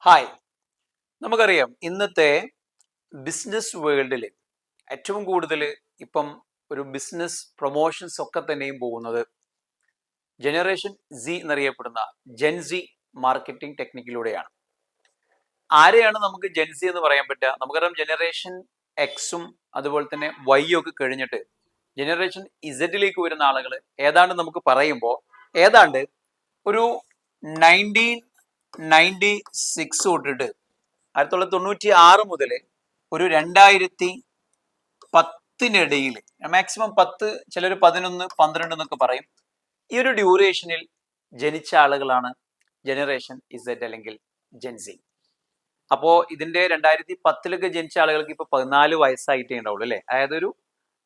Hi, നമുക്കറിയാം ഇന്നത്തെ business വേൾഡിൽ ഏറ്റവും കൂടുതൽ ഇപ്പം ഒരു ബിസിനസ് പ്രൊമോഷൻസ് ഒക്കെ തന്നെയും പോകുന്നത് ജനറേഷൻ സി എന്നറിയപ്പെടുന്ന ജെൻസി മാർക്കറ്റിംഗ് ടെക്നിക്കിലൂടെയാണ്. ആരെയാണ് നമുക്ക് ജെൻസി എന്ന് പറയാൻ പറ്റുക? നമുക്കറിയാം ജനറേഷൻ എക്സും അതുപോലെ തന്നെ വൈയും ഒക്കെ കഴിഞ്ഞിട്ട് ജനറേഷൻ ഇസഡിലേക്ക് വരുന്ന ആളുകൾ ഏതാണ്ട് നമുക്ക് പറയുമ്പോൾ ഏതാണ്ട് ഒരു 1996 തൊട്ടിട്ട് 1996 മുതൽ ഒരു 2010 മാക്സിമം 10, ചിലർ 11, 12 എന്നൊക്കെ പറയും. ഈ ഒരു ഡ്യൂറേഷനിൽ ജനിച്ച ആളുകളാണ് ജനറേഷൻ ഇസഡ് അല്ലെങ്കിൽ ജെൻസി. അപ്പോ ഇതിന്റെ 2010 ജനിച്ച ആളുകൾക്ക് ഇപ്പൊ 14 വയസ്സായിട്ടേ ഉണ്ടാവുള്ളൂ അല്ലെ. അതായത് ഒരു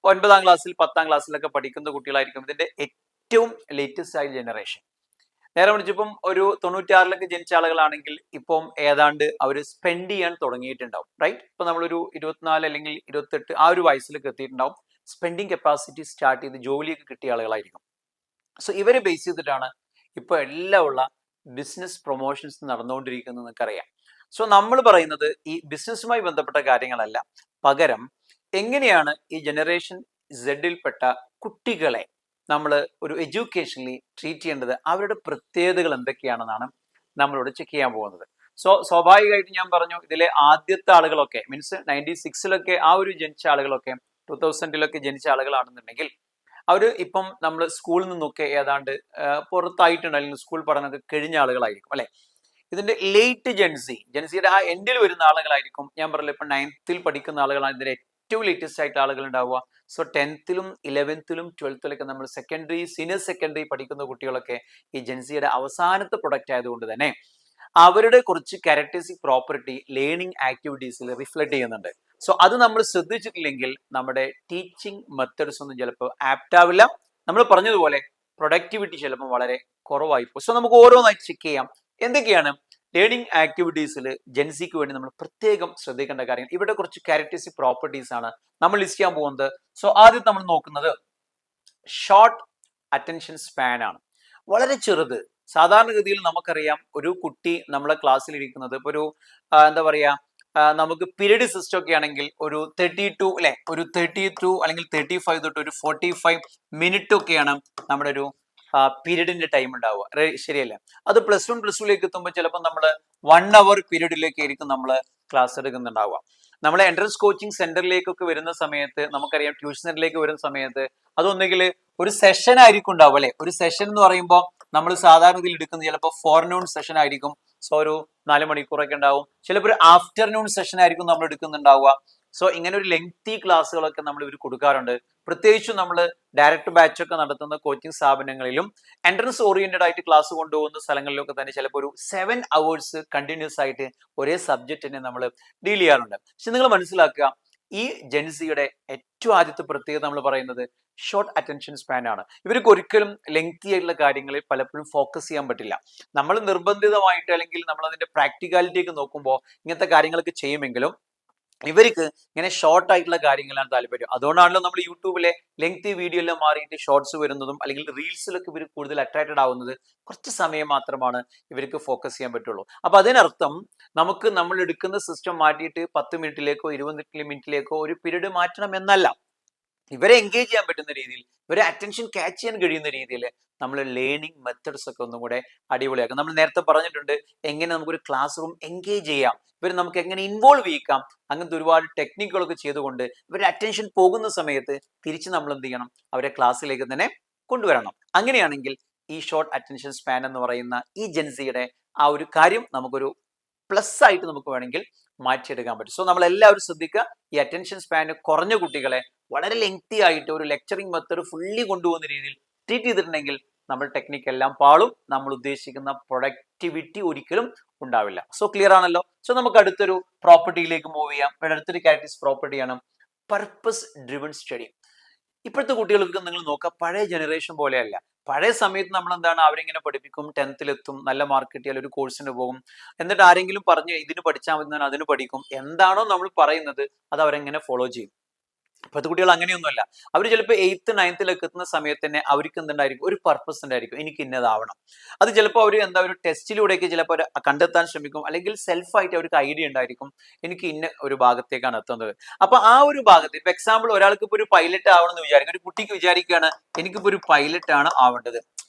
9ാം ക്ലാസ്സിൽ 10ാം ക്ലാസ്സിലൊക്കെ പഠിക്കുന്ന കുട്ടികളായിരിക്കും ഇതിന്റെ ഏറ്റവും ലേറ്റസ്റ്റ് ആയ ജനറേഷൻ. നേരെ മറിച്ചിപ്പം ഒരു 96 ജനിച്ച ആളുകളാണെങ്കിൽ ഇപ്പം ഏതാണ്ട് അവർ സ്പെൻഡ് ചെയ്യാൻ തുടങ്ങിയിട്ടുണ്ടാവും. റൈറ്റ്, ഇപ്പൊ നമ്മളൊരു 24 അല്ലെങ്കിൽ 28 ആ ഒരു വയസ്സിലേക്ക് എത്തിയിട്ടുണ്ടാവും. സ്പെൻഡിങ് കപ്പാസിറ്റി സ്റ്റാർട്ട് ചെയ്ത് ജോലിയൊക്കെ കിട്ടിയ ആളുകളായിരിക്കും. സോ ഇവരെ ബേസ് ചെയ്തിട്ടാണ് ഇപ്പൊ എല്ലാം ഉള്ള ബിസിനസ് പ്രൊമോഷൻസ് നടന്നുകൊണ്ടിരിക്കുന്നത് നമുക്കറിയാം. സോ നമ്മൾ പറയുന്നത് ഈ ബിസിനസ്സുമായി ബന്ധപ്പെട്ട കാര്യങ്ങളല്ല, പകരം എങ്ങനെയാണ് ഈ ജനറേഷൻ സെഡിൽപ്പെട്ട കുട്ടികളെ നമ്മൾ ഒരു എഡ്യൂക്കേഷനലി ട്രീറ്റ് ചെയ്യേണ്ടത്, അവരുടെ പ്രത്യേകതകൾ എന്തൊക്കെയാണെന്നാണ് നമ്മളോട് ചെക്ക് ചെയ്യാൻ പോകുന്നത്. സോ സ്വാഭാവികമായിട്ട് ഞാൻ പറഞ്ഞു, ഇതിലെ ആദ്യത്തെ ആളുകളൊക്കെ മീൻസ് 96 ആ ഒരു ജനിച്ച ആളുകളൊക്കെ 2000 ജനിച്ച ആളുകളാണെന്നുണ്ടെങ്കിൽ അവർ ഇപ്പം നമ്മൾ സ്കൂളിൽ നിന്നൊക്കെ ഏതാണ്ട് പുറത്തായിട്ടുണ്ട്, അല്ലെങ്കിൽ സ്കൂൾ പഠനമൊക്കെ കഴിഞ്ഞ ആളുകളായിരിക്കും അല്ലെ. ഇതിന്റെ ലേറ്റ് ജെൻസിയുടെ ആ എൻഡിൽ വരുന്ന ആളുകളായിരിക്കും. ഞാൻ പറഞ്ഞില്ല, ഇപ്പൊ 9th പഠിക്കുന്ന ആളുകളാണ് ഇതിന്റെ ഏറ്റവും ലേറ്റസ്റ്റ് ആയിട്ട് ആളുകൾ ഉണ്ടാവുക. സോ 10th 11th 12th നമ്മൾ സെക്കൻഡറി, സീനിയർ സെക്കൻഡറി പഠിക്കുന്ന കുട്ടികളൊക്കെ ഈ ജെൻസിയുടെ അവസാനത്തെ പ്രൊഡക്റ്റ് ആയതുകൊണ്ട് തന്നെ അവരുടെ കുറച്ച് ക്യാരക്ടറിസ്റ്റിക് പ്രോപ്പർട്ടി ലേണിംഗ് ആക്ടിവിറ്റീസിൽ റിഫ്ലക്ട് ചെയ്യുന്നുണ്ട്. സോ അത് നമ്മൾ ശ്രദ്ധിച്ചിട്ടില്ലെങ്കിൽ നമ്മുടെ ടീച്ചിങ് മെത്തേഡ്സ് ഒന്നും ചിലപ്പോൾ ആപ്റ്റ് ആവില്ല. നമ്മൾ പറഞ്ഞതുപോലെ പ്രൊഡക്ടിവിറ്റി ചിലപ്പോൾ വളരെ കുറവായി പോകും. സോ നമുക്ക് ഓരോന്നായി ചെക്ക് ചെയ്യാം എന്തൊക്കെയാണ് ലേണിംഗ് ആക്ടിവിറ്റീസിൽ ജെൻസിക്ക് വേണ്ടി നമ്മൾ പ്രത്യേകം ശ്രദ്ധിക്കേണ്ട കാര്യങ്ങൾ. ഇവിടെ കുറച്ച് ക്യാരക്ടറിസ്റ്റിക് പ്രോപ്പർട്ടീസ് ആണ് നമ്മൾ ലിസ്റ്റ് ചെയ്യാൻ പോകുന്നത്. സോ ആദ്യം നമ്മൾ നോക്കുന്നത് ഷോർട്ട് അറ്റൻഷൻ സ്പാൻ ആണ്. വളരെ ചെറുത്. സാധാരണഗതിയിൽ നമുക്കറിയാം ഒരു കുട്ടി നമ്മളെ ക്ലാസ്സിൽ ഇരിക്കുന്നത് ഇപ്പൊ ഒരു എന്താ പറയാ, നമുക്ക് പീരീഡ് സിസ്റ്റം ഒക്കെ ആണെങ്കിൽ ഒരു 32 അല്ലെ, ഒരു 32 അല്ലെങ്കിൽ 35 തൊട്ട് ഒരു 45 മിനിറ്റ് ഒക്കെയാണ് നമ്മുടെ ഒരു പീരീഡിന്റെ ടൈം ഉണ്ടാവുക, ശരിയല്ല. അത് +1 +2 എത്തുമ്പോൾ ചിലപ്പോൾ നമ്മൾ 1 hour പീരീഡിലേക്ക് ആയിരിക്കും നമ്മൾ ക്ലാസ് എടുക്കുന്നുണ്ടാവുക. നമ്മളെ എൻട്രൻസ് കോച്ചിങ് സെന്ററിലേക്കൊക്കെ വരുന്ന സമയത്ത് നമുക്കറിയാം, ട്യൂഷൻ സെന്ററിലേക്ക് വരുന്ന സമയത്ത് അതൊന്നെങ്കിൽ ഒരു സെഷൻ ആയിരിക്കും ഉണ്ടാവും അല്ലെ. ഒരു സെഷൻ എന്ന് പറയുമ്പോൾ നമ്മൾ സാധാരണ ഇതിൽ എടുക്കുന്നത് ചിലപ്പോൾ ഫോർനൂൺ സെഷൻ ആയിരിക്കും. സോ ഒരു 4 മണിക്കൂറൊക്കെ ഉണ്ടാവും. ചിലപ്പോൾ ഒരു ആഫ്റ്റർനൂൺ സെഷൻ ആയിരിക്കും നമ്മൾ എടുക്കുന്നുണ്ടാവുക. സോ ഇങ്ങനെ ഒരു ലെങ്തി ക്ലാസ്സുകളൊക്കെ നമ്മൾ ഇവർ കൊടുക്കാറുണ്ട്. പ്രത്യേകിച്ചും നമ്മൾ ഡയറക്റ്റ് ബാച്ച് ഒക്കെ നടത്തുന്ന കോച്ചിങ് സ്ഥാപനങ്ങളിലും എൻട്രൻസ് ഓറിയന്റഡ് ആയിട്ട് ക്ലാസ് കൊണ്ടുപോകുന്ന സ്ഥലങ്ങളിലൊക്കെ തന്നെ ചിലപ്പോൾ ഒരു 7 hours കണ്ടിന്യൂസ് ആയിട്ട് ഒരേ സബ്ജക്റ്റ് തന്നെ നമ്മൾ ഡീൽ ചെയ്യാറുണ്ട്. പക്ഷെ നിങ്ങൾ മനസ്സിലാക്കുക, ഈ ജെൻസിയുടെ ഏറ്റവും ആദ്യത്തെ പ്രത്യേകത നമ്മൾ പറയുന്നത് ഷോർട്ട് അറ്റൻഷൻ സ്പാൻ ആണ്. ഇവർക്ക് ഒരിക്കലും ലെങ്തി ആയിട്ടുള്ള കാര്യങ്ങളിൽ പലപ്പോഴും ഫോക്കസ് ചെയ്യാൻ പറ്റില്ല. നമ്മൾ നിർബന്ധിതമായിട്ട് അല്ലെങ്കിൽ നമ്മൾ അതിന്റെ പ്രാക്ടിക്കാലിറ്റിയൊക്കെ നോക്കുമ്പോൾ ഇങ്ങനത്തെ കാര്യങ്ങളൊക്കെ ചെയ്യുമെങ്കിലും ഇവർക്ക് ഇങ്ങനെ ഷോർട്ട് ആയിട്ടുള്ള കാര്യങ്ങളാണ് താല്പര്യം. അതുകൊണ്ടാണല്ലോ നമ്മൾ യൂട്യൂബിലെ ലെങ്തി വീഡിയോ എല്ലാം മാറിയിട്ട് ഷോർട്സ് വരുന്നതും അല്ലെങ്കിൽ റീൽസിലൊക്കെ ഇവർ കൂടുതൽ അട്രാക്റ്റഡ് ആവുന്നത്. കുറച്ച് സമയം മാത്രമാണ് ഇവർക്ക് ഫോക്കസ് ചെയ്യാൻ പറ്റുള്ളൂ. അപ്പൊ അതിനർത്ഥം നമുക്ക് നമ്മൾ എടുക്കുന്ന സിസ്റ്റം മാറ്റിയിട്ട് 10 മിനിറ്റിലേക്കോ 20 മിനിറ്റിലേക്കോ ഒരു പീരീഡ് മാറ്റണം എന്നല്ല. ഇവരെ എൻഗേജ് ചെയ്യാൻ പറ്റുന്ന രീതിയിൽ, ഇവരെ അറ്റൻഷൻ ക്യാച്ച് ചെയ്യാൻ കഴിയുന്ന രീതിയിൽ നമ്മൾ ലേണിംഗ് മെത്തഡ്സ് ഒക്കെ ഒന്നും കൂടെ അടിപൊളിയാക്കാം. നമ്മൾ നേരത്തെ പറഞ്ഞിട്ടുണ്ട് എങ്ങനെ നമുക്കൊരു ക്ലാസ് റൂം എൻഗേജ് ചെയ്യാം, ഇവർ നമുക്ക് എങ്ങനെ ഇൻവോൾവ് ചെയ്യിക്കാം. അങ്ങനത്തെ ഒരുപാട് ടെക്നിക്കുകളൊക്കെ ചെയ്തുകൊണ്ട് ഇവരുടെ അറ്റൻഷൻ പോകുന്ന സമയത്ത് തിരിച്ച് നമ്മൾ എന്ത് ചെയ്യണം, അവരെ ക്ലാസ്സിലേക്ക് തന്നെ കൊണ്ടുവരണം. അങ്ങനെയാണെങ്കിൽ ഈ ഷോർട്ട് അറ്റൻഷൻ സ്പാൻ എന്ന് പറയുന്ന ഈ ജെൻസിയുടെ ആ ഒരു കാര്യം നമുക്കൊരു പ്ലസ് ആയിട്ട് നമുക്ക് വേണമെങ്കിൽ മാറ്റിയെടുക്കാൻ പറ്റും. സോ നമ്മൾ എല്ലാവരും ശ്രദ്ധിക്കുക, ഈ അറ്റൻഷൻ സ്പാൻ കുറഞ്ഞ കുട്ടികളെ വളരെ ലെങ്തി ആയിട്ട് ഒരു ലെക്ചറിങ് മെത്തേഡ് ഫുള്ളി കൊണ്ടുപോകുന്ന രീതിയിൽ ട്രീറ്റ് ചെയ്തിട്ടുണ്ടെങ്കിൽ നമ്മൾ ടെക്നിക്ക് എല്ലാം പാളും, നമ്മൾ ഉദ്ദേശിക്കുന്ന പ്രൊഡക്ടിവിറ്റി ഒരിക്കലും ഉണ്ടാവില്ല. സോ ക്ലിയർ ആണല്ലോ. സോ നമുക്ക് അടുത്തൊരു പ്രോപ്പർട്ടിയിലേക്ക് മൂവ് ചെയ്യാം. ഇവിടെ അടുത്തൊരു ക്യാരക്ടറിസ്റ്റിക് പ്രോപ്പർട്ടിയാണ് പർപ്പസ് ഡ്രിവൺ സ്റ്റഡി. ഇപ്പോഴത്തെ കുട്ടികൾക്ക് നിങ്ങൾ നോക്കുക, പഴയ ജനറേഷൻ പോലെയല്ല. പഴയ സമയത്ത് നമ്മൾ എന്താണ്, അവരിങ്ങനെ പഠിപ്പിക്കും, 10th എത്തും, നല്ല മാർക്ക് കിട്ടിയാൽ ഒരു കോഴ്സിന് പോകും, എന്നിട്ട് ആരെങ്കിലും പറഞ്ഞ് ഇതിന് പഠിച്ചാൽ മതി അതിന് പഠിക്കും. എന്താണോ നമ്മൾ പറയുന്നത് അത് അവരെങ്ങനെ ഫോളോ ചെയ്യും. ഇപ്പോഴത്തെ കുട്ടികൾ അങ്ങനെയൊന്നുമല്ല. അവർ ചിലപ്പോൾ 8th 9th എത്തുന്ന സമയത്ത് തന്നെ അവർക്ക് എന്തുണ്ടായിരിക്കും, ഒരു പർപ്പസ് ഉണ്ടായിരിക്കും, എനിക്ക് ഇന്നതാവണം. അത് ചിലപ്പോൾ അവർ ഒരു ടെസ്റ്റിലൂടെയൊക്കെ ചിലപ്പോൾ കണ്ടെത്താൻ ശ്രമിക്കും, അല്ലെങ്കിൽ സെൽഫായിട്ട് അവർക്ക് ഐഡിയ ഉണ്ടായിരിക്കും, എനിക്ക് ഇന്ന ഒരു ഭാഗത്തേക്കാണ് എത്തുന്നത്. അപ്പൊ ആ ഒരു ഭാഗത്ത് ഇപ്പൊ എക്സാമ്പിൾ ഒരാൾക്ക് ഇപ്പൊ ഒരു പൈലറ്റ് ആവണം എന്ന് വിചാരിക്കും, ഒരു കുട്ടിക്ക് വിചാരിക്കുകയാണ് എനിക്കിപ്പോ ഒരു പൈലറ്റ് ആണ് ആവേണ്ടത്.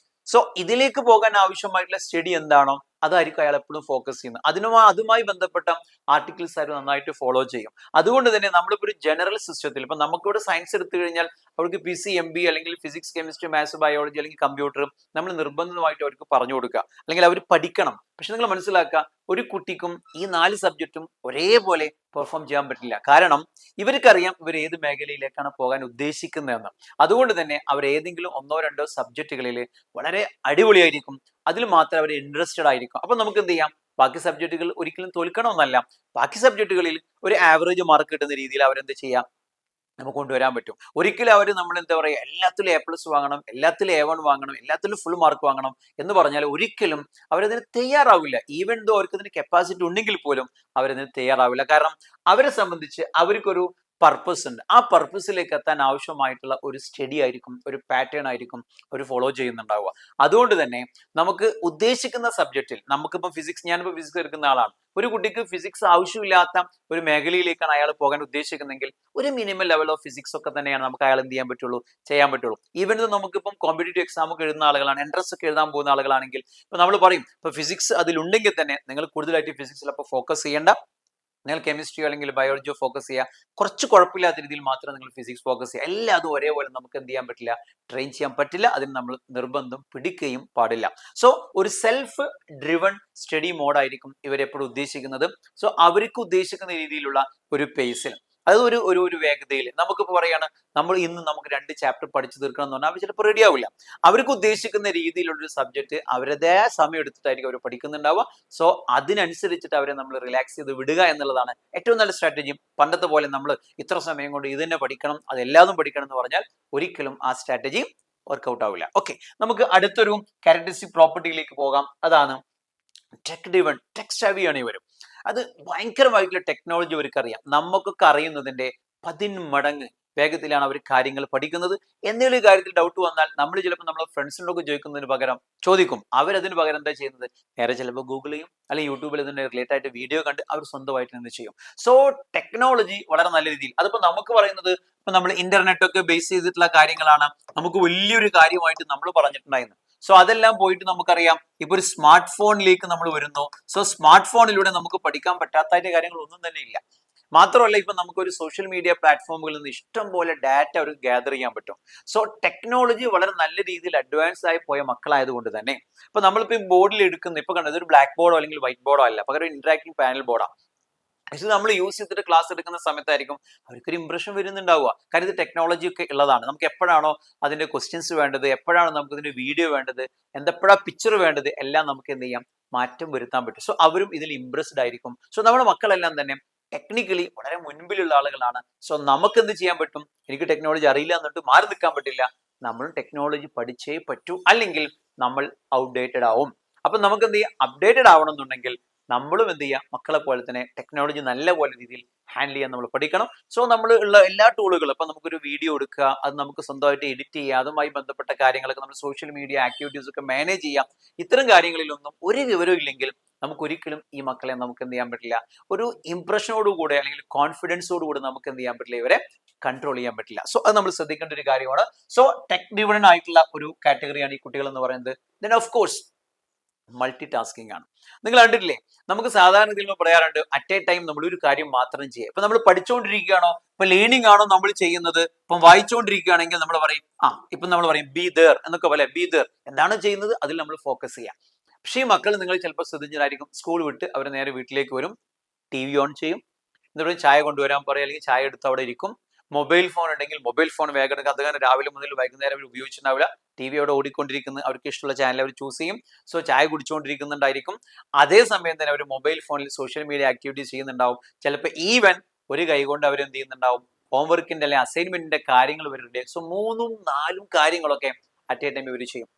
സോ ഇതിലേക്ക് പോകാൻ ആവശ്യമായിട്ടുള്ള സ്റ്റഡി എന്താണോ അതായിരിക്കും അയാൾ എപ്പോഴും ഫോക്കസ് ചെയ്യുന്നത്. അതുമായി ബന്ധപ്പെട്ട ആർട്ടിക്കിൾസ് ആയിരുന്നു നന്നായിട്ട് ഫോളോ ചെയ്യും. അതുകൊണ്ട് തന്നെ നമ്മളിപ്പോ ഒരു ജനറൽ സിസ്റ്റത്തിൽ ഇപ്പൊ നമുക്കിവിടെ സയൻസ് എടുത്തു കഴിഞ്ഞാൽ അവർക്ക് PCMB അല്ലെങ്കിൽ ഫിസിക്സ് കെമിസ്ട്രി മാത്സ് ബയോളജി അല്ലെങ്കിൽ കമ്പ്യൂട്ടർ നമ്മൾ നിർബന്ധമായിട്ട് അവർക്ക് പറഞ്ഞു കൊടുക്കുക, അല്ലെങ്കിൽ അവർ പഠിക്കണം. പക്ഷെ നിങ്ങൾ മനസ്സിലാക്കുക, ഒരു കുട്ടിക്കും ഈ 4 സബ്ജക്റ്റും ഒരേപോലെ പെർഫോം ചെയ്യാൻ പറ്റില്ല. കാരണം ഇവർക്കറിയാം ഇവർ ഏത് മേഖലയിലേക്കാണ് പോകാൻ ഉദ്ദേശിക്കുന്നതെന്ന്. അതുകൊണ്ട് തന്നെ അവർ ഏതെങ്കിലും 1-2 സബ്ജക്റ്റുകളിൽ വളരെ അടിപൊളിയായിരിക്കും, അതിൽ മാത്രം അവർ ഇൻട്രസ്റ്റഡ് ആയിരിക്കും. അപ്പൊ നമുക്ക് എന്ത് ചെയ്യാം, ബാക്കി സബ്ജക്റ്റുകൾ ഒരിക്കലും തോൽക്കണമെന്നല്ല, ബാക്കി സബ്ജക്റ്റുകളിൽ ഒരു ആവറേജ് മാർക്ക് കിട്ടുന്ന രീതിയിൽ അവരെന്ത് ചെയ്യാം, നമുക്ക് കൊണ്ടുവരാൻ പറ്റും. ഒരിക്കലും അവർ നമ്മൾ എന്താ പറയുക, എല്ലാത്തിലും A+ വാങ്ങണം, എല്ലാത്തിലും A1 വാങ്ങണം, എല്ലാത്തിലും ഫുൾ മാർക്ക് വാങ്ങണം എന്ന് പറഞ്ഞാൽ ഒരിക്കലും അവരതിന് തയ്യാറാവില്ല. ഈവൻ ദോ അവർക്ക് അതിന് കപ്പാസിറ്റി ഉണ്ടെങ്കിൽ പോലും അവരതിന് തയ്യാറാവില്ല. കാരണം അവരെ സംബന്ധിച്ച് അവർക്കൊരു പർപ്പസ് ഉണ്ട്. ആ പർപ്പസിലേക്ക് എത്താൻ ആവശ്യമായിട്ടുള്ള ഒരു സ്റ്റഡി ആയിരിക്കും, ഒരു പാറ്റേൺ ആയിരിക്കും അവർ ഫോളോ ചെയ്യുന്നുണ്ടാവുക. അതുകൊണ്ട് തന്നെ നമുക്ക് ഉദ്ദേശിക്കുന്ന സബ്ജക്റ്റിൽ, നമുക്കിപ്പോൾ ഫിസിക്സ്, ഞാനിപ്പോൾ ഫിസിക്സ് എടുക്കുന്ന ആളാണ്, ഒരു കുട്ടിക്ക് ഫിസിക്സ് ആവശ്യമില്ലാത്ത ഒരു മേഖലയിലേക്കാണ് അയാൾ പോകാൻ ഉദ്ദേശിക്കുന്നെങ്കിൽ ഒരു മിനിമം ലെവൽ ഓഫ് ഫിസിക്സ് ഒക്കെ തന്നെയാണ് നമുക്ക് അയാൾ എന്ത് ചെയ്യാൻ പറ്റുള്ളൂ. ഈവൻ നമുക്കിപ്പം കോമ്പറ്റേറ്റീവ് എക്സാം ഒക്കെ എഴുതുന്ന ആളുകളാണ്, എൻട്രൻസ് ഒക്കെ എഴുതാൻ പോകുന്ന ആളുകളാണെങ്കിൽ ഇപ്പൊ നമ്മൾ പറയും, ഇപ്പൊ ഫിസിക്സ് അതിലുണ്ടെങ്കിൽ തന്നെ നിങ്ങൾ കൂടുതലായിട്ട് ഫിസിക്സിൽ അപ്പോൾ ഫോക്കസ് ചെയ്യേണ്ട, നിങ്ങൾ കെമിസ്ട്രിയോ അല്ലെങ്കിൽ ബയോളജിയോ ഫോക്കസ് ചെയ്യുക, കുറച്ച് കുഴപ്പമില്ലാത്ത രീതിയിൽ മാത്രം നിങ്ങൾ ഫിസിക്സ് ഫോക്കസ് ചെയ്യുക. എല്ലാം അതും ഒരേപോലെ നമുക്ക് എന്ത് ചെയ്യാൻ പറ്റില്ല, ട്രെയിൻ ചെയ്യാൻ പറ്റില്ല. അതിന് നമ്മൾ നിർബന്ധം പിടിക്കുകയും പാടില്ല. സോ ഒരു സെൽഫ് ഡ്രിവൺ സ്റ്റഡി മോഡായിരിക്കും ഇവരെപ്പോഴും ഉദ്ദേശിക്കുന്നത്. സോ അവർക്ക് ഉദ്ദേശിക്കുന്ന രീതിയിലുള്ള ഒരു പേസിൽ, അത് ഒരു ഒരു വേഗതയിൽ നമുക്കിപ്പോൾ പറയാണ്, നമുക്ക് 2 ചാപ്റ്റർ പഠിച്ചു തീർക്കണം എന്ന് പറഞ്ഞാൽ അവർ ചിലപ്പോൾ റെഡി ആവില്ല. അവർക്ക് ഉദ്ദേശിക്കുന്ന രീതിയിലുള്ള ഒരു സബ്ജക്ട് അവരതേ സമയം എടുത്തിട്ടായിരിക്കും അവർ പഠിക്കുന്നുണ്ടാവുക. സോ അതിനനുസരിച്ചിട്ട് അവരെ നമ്മൾ റിലാക്സ് ചെയ്ത് വിടുക എന്നുള്ളതാണ് ഏറ്റവും നല്ല സ്ട്രാറ്റജി. പണ്ടത്തെ പോലെ നമ്മൾ ഇത്ര സമയം കൊണ്ട് ഇത് തന്നെ പഠിക്കണം, അതെല്ലാതും പഠിക്കണം എന്ന് പറഞ്ഞാൽ ഒരിക്കലും ആ സ്ട്രാറ്റജി വർക്ക്ഔട്ട് ആവില്ല. ഓക്കെ, നമുക്ക് അടുത്തൊരു ക്യാരക്ടറിസ്റ്റിക് പ്രോപ്പർട്ടിയിലേക്ക് പോകാം. അതാണ് ടെക് ഡ്രിവൺ, ടെക് സാവിയാണ് ഇവരും. അത് ഭയങ്കരമായിട്ടുള്ള ടെക്നോളജി അവർക്ക് അറിയാം. നമുക്കൊക്കെ അറിയുന്നതിന്റെ 10 മടങ്ങ് വേഗത്തിലാണ് അവർ കാര്യങ്ങൾ പഠിക്കുന്നത്. എന്തെങ്കിലും കാര്യത്തിൽ ഡൗട്ട് വന്നാൽ നമ്മൾ ചിലപ്പോൾ നമ്മളെ ഫ്രണ്ട്സിനോടൊക്കെ ചോദിക്കും, അവരതിന് പകരം എന്താ ചെയ്യുന്നത്, നേരെ ചിലപ്പോൾ ഗൂഗിൾ ചെയ്യും, അല്ലെങ്കിൽ യൂട്യൂബിൽ ഇതിന്റെ റിലേറ്റഡ് ആയിട്ട് വീഡിയോ കണ്ട് അവർ സ്വന്തമായിട്ട് എന്ത് ചെയ്യും. സോ ടെക്നോളജി വളരെ നല്ല രീതിയിൽ, അതിപ്പോ നമുക്ക് പറയുന്നത് ഇപ്പൊ നമ്മൾ ഇന്റർനെറ്റ് ഒക്കെ ബേസ് ചെയ്തിട്ടുള്ള കാര്യങ്ങളാണ് നമുക്ക് വലിയൊരു കാര്യമായിട്ട് നമ്മൾ പറഞ്ഞിട്ടുണ്ടായിരുന്നു. സോ അതെല്ലാം പോയിട്ട് നമുക്കറിയാം ഇപ്പൊ ഒരു സ്മാർട്ട് ഫോണിലേക്ക് നമ്മൾ വരുന്നു. സോ സ്മാർട്ട് ഫോണിലൂടെ നമുക്ക് പഠിക്കാൻ പറ്റാത്ത കാര്യങ്ങൾ ഒന്നും തന്നെ ഇല്ല. മാത്രമല്ല ഇപ്പൊ നമുക്കൊരു സോഷ്യൽ മീഡിയ പ്ലാറ്റ്ഫോമുകളിൽ നിന്ന് ഇഷ്ടം പോലെ ഡാറ്റ അവർക്ക് ഗ്യാദർ ചെയ്യാൻ പറ്റും. സോ ടെക്നോളജി വളരെ നല്ല രീതിയിൽ അഡ്വാൻസ് ആയി പോയ മക്കളായതുകൊണ്ട് തന്നെ ഇപ്പൊ നമ്മളിപ്പോ ബോർഡിൽ എടുക്കുന്ന, ഇപ്പൊ കണ്ടത് ഒരു ബ്ലാക്ക് ബോർഡോ അല്ലെങ്കിൽ വൈറ്റ് ബോർഡോ അല്ല, പകരം ഇന്ററാക്ടിംഗ് പാനൽ ബോർഡാണ്. ഇത് നമ്മൾ യൂസ് ചെയ്തിട്ട് ക്ലാസ് എടുക്കുന്ന സമയത്തായിരിക്കും അവർക്കൊരു ഇംപ്രഷൻ വരുന്നുണ്ടാവുക. കാര്യം ഇത് ടെക്നോളജി ഒക്കെ ഉള്ളതാണ്. നമുക്ക് എപ്പോഴാണോ അതിന്റെ ക്വസ്റ്റ്യൻസ് വേണ്ടത്, എപ്പോഴാണ് നമുക്ക് ഇതിന്റെ വീഡിയോ വേണ്ടത്, എന്തെപ്പോഴാണ് പിക്ചർ വേണ്ടത്, എല്ലാം നമുക്ക് എന്ത് ചെയ്യാം, മാറ്റം വരുത്താൻ പറ്റും. സോ അവരും ഇതിൽ ഇംപ്രസ്ഡ് ആയിരിക്കും. സോ നമ്മുടെ മക്കളെല്ലാം തന്നെ ടെക്നിക്കലി വളരെ മുൻപിലുള്ള ആളുകളാണ്. സോ നമുക്ക് എന്ത് ചെയ്യാൻ പറ്റും, എനിക്ക് ടെക്നോളജി അറിയില്ല എന്നിട്ട് മാറി നിൽക്കാൻ പറ്റില്ല. നമ്മളും ടെക്നോളജി പഠിച്ചേ പറ്റൂ, അല്ലെങ്കിൽ നമ്മൾ ഔട്ട്ഡേറ്റഡ് ആവും. അപ്പൊ നമുക്ക് എന്ത് ചെയ്യാം, അപ്ഡേറ്റഡ് ആവണം എന്നുണ്ടെങ്കിൽ നമ്മളും എന്ത് ചെയ്യുക, മക്കളെ പോലെ തന്നെ ടെക്നോളജി നല്ല പോലെ രീതിയിൽ ഹാൻഡിൽ ചെയ്യാൻ നമ്മൾ പഠിക്കണം. സോ നമ്മൾ ഉള്ള എല്ലാ ടൂളുകളും, ഇപ്പൊ നമുക്കൊരു വീഡിയോ എടുക്കുക, അത് നമുക്ക് സ്വന്തമായിട്ട് എഡിറ്റ് ചെയ്യുക, അതുമായി ബന്ധപ്പെട്ട കാര്യങ്ങളൊക്കെ നമ്മൾ സോഷ്യൽ മീഡിയ ആക്ടിവിറ്റീസ് ഒക്കെ മാനേജ് ചെയ്യാം. ഇത്തരം കാര്യങ്ങളിലൊന്നും ഒരു വിവരവും ഇല്ലെങ്കിൽ നമുക്ക് ഒരിക്കലും ഈ മക്കളെ നമുക്ക് എന്ത് ചെയ്യാൻ പറ്റില്ല, ഒരു ഇംപ്രഷനോടുകൂടെ അല്ലെങ്കിൽ കോൺഫിഡൻസോടുകൂടെ നമുക്ക് എന്ത് ചെയ്യാൻ പറ്റില്ല, ഇവരെ കൺട്രോൾ ചെയ്യാൻ പറ്റില്ല. സോ അത് നമ്മൾ ശ്രദ്ധിക്കേണ്ട ഒരു കാര്യമാണ്. സോ ടെക് ഡ്രിവൺ ആയിട്ടുള്ള ഒരു കാറ്റഗറിയാണ് ഈ കുട്ടികൾ എന്ന് പറയുന്നത്. Then of course multi tasking ആണ്. നിങ്ങൾ കണ്ടിട്ടില്ലേ, നമുക്ക് സാധാരണ ഇതിൽ പറയാറുണ്ട് അറ്റ് എ ടൈം നമ്മൾ ഒരു കാര്യം മാത്രം ചെയ്യുക. ഇപ്പൊ നമ്മൾ പഠിച്ചുകൊണ്ടിരിക്കുകയാണോ, ഇപ്പൊ ലേണിംഗ് ആണോ നമ്മൾ ചെയ്യുന്നത്, ഇപ്പം വായിച്ചുകൊണ്ടിരിക്കുകയാണെങ്കിൽ നമ്മൾ പറയും ഇപ്പൊ നമ്മൾ പറയും ബി ദർ എന്നൊക്കെ പോലെ, ബി ദർ എന്താണ് ചെയ്യുന്നത് അതിൽ നമ്മൾ ഫോക്കസ് ചെയ്യാം. പക്ഷേ ഈ മക്കൾ നിങ്ങൾ ചിലപ്പോൾ ശ്രദ്ധിച്ചതായിരിക്കും, സ്കൂൾ വിട്ട് അവർ നേരെ വീട്ടിലേക്ക് വരും, TV ഓൺ ചെയ്യും, എന്നിട്ട് ചായ കൊണ്ടുവരാൻ പറയും, അല്ലെങ്കിൽ ചായ എടുത്ത് അവിടെ ഇരിക്കും. മൊബൈൽ ഫോൺ ഉണ്ടെങ്കിൽ മൊബൈൽ ഫോൺ വേഗം എടുക്കുക. അത് കാരണം രാവിലെ മുതൽ വൈകുന്നേരം അവർ ഉപയോഗിച്ചിട്ടുണ്ടാവില്ല. TV അവിടെ ഓടിക്കൊണ്ടിരിക്കുന്നത്, അവർക്ക് ഇഷ്ടമുള്ള ചാനൽ അവർ ചൂസ് ചെയ്യും. സോ ചായ കുടിച്ചുകൊണ്ടിരിക്കുന്നുണ്ടായിരിക്കും. അതേസമയം തന്നെ അവർ മൊബൈൽ ഫോണിൽ സോഷ്യൽ മീഡിയ ആക്ടിവിറ്റീസ് ചെയ്യുന്നുണ്ടാവും. ചിലപ്പോൾ ഈവൻ ഒരു കൈ കൊണ്ട് അവർ എന്ത് ചെയ്യുന്നുണ്ടാവും, ഹോംവർക്കിന്റെ അല്ലെങ്കിൽ അസൈൻമെന്റിന്റെ കാര്യങ്ങൾ ഇവരുടെ. സോ 3ഉം 4ഉം കാര്യങ്ങളൊക്കെ അറ്റ് എ ടൈം ഇവർ ചെയ്യും.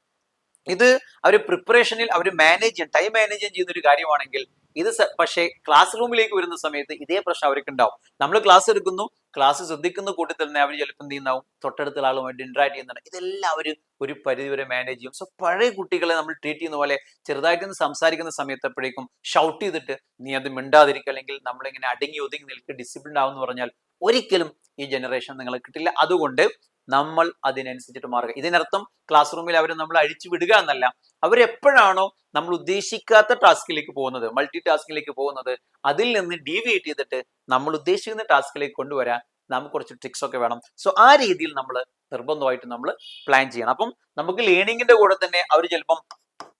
ഇത് അവർ പ്രിപ്പറേഷനിൽ അവർ മാനേജ് ചെയ്യാൻ, ടൈം മാനേജ് ചെയ്യാൻ ചെയ്യുന്ന ഒരു കാര്യമാണെങ്കിൽ ഇത് പക്ഷേ ക്ലാസ് റൂമിലേക്ക് വരുന്ന സമയത്ത് ഇതേ പ്രശ്നം അവർക്ക് ഉണ്ടാവും. നമ്മൾ ക്ലാസ് എടുക്കുന്നു, ക്ലാസ് ശ്രദ്ധിക്കുന്ന കൂട്ടത്തിൽ തന്നെ അവർ ചിലപ്പോൾ എന്ത് ചെയ്യുന്നതാവും തൊട്ടടുത്തുള്ള ആളുമായിട്ട് ഇന്ററാക്ട് ചെയ്യുന്നുണ്ട്. ഇതെല്ലാം അവർ ഒരു പരിധിവരെ മാനേജ് ചെയ്യും. സോ പഴയ കുട്ടികളെ നമ്മൾ ട്രീറ്റ് ചെയ്യുന്ന പോലെ ചെറുതായിട്ടൊന്ന് സംസാരിക്കുന്ന സമയത്ത് എപ്പോഴേക്കും ഷൗട്ട് ചെയ്തിട്ട് നീ അത് മിണ്ടാതിരിക്കുക, അല്ലെങ്കിൽ നമ്മളിങ്ങനെ അടങ്ങി ഒതുങ്ങി നിൽക്കുക, ഡിസിപ്ലിൻ ആവും എന്ന് പറഞ്ഞാൽ ഒരിക്കലും ഈ ജനറേഷൻ നിങ്ങൾക്ക് കിട്ടില്ല. അതുകൊണ്ട് നമ്മൾ അതിനനുസരിച്ചിട്ട് മാറുക. ഇതിനർത്ഥം ക്ലാസ് റൂമിൽ അവരെ നമ്മൾ അഴിച്ചു വിടുക എന്നല്ല. അവരെപ്പോഴാണോ നമ്മൾ ഉദ്ദേശിക്കാത്ത ടാസ്കിലേക്ക് പോകുന്നത്, മൾട്ടി ടാസ്കിലേക്ക് പോകുന്നത്, അതിൽ നിന്ന് ഡീവിയേറ്റ് ചെയ്തിട്ട് നമ്മൾ ഉദ്ദേശിക്കുന്ന ടാസ്കിലേക്ക് കൊണ്ടുവരാൻ നമുക്ക് കുറച്ച് ട്രിക്സ് ഒക്കെ വേണം. സോ ആ രീതിയിൽ നമ്മൾ നിർബന്ധമായിട്ട് നമ്മൾ പ്ലാൻ ചെയ്യണം. അപ്പം നമുക്ക് ലേണിങ്ങിന്റെ കൂടെ തന്നെ അവർ ചിലപ്പം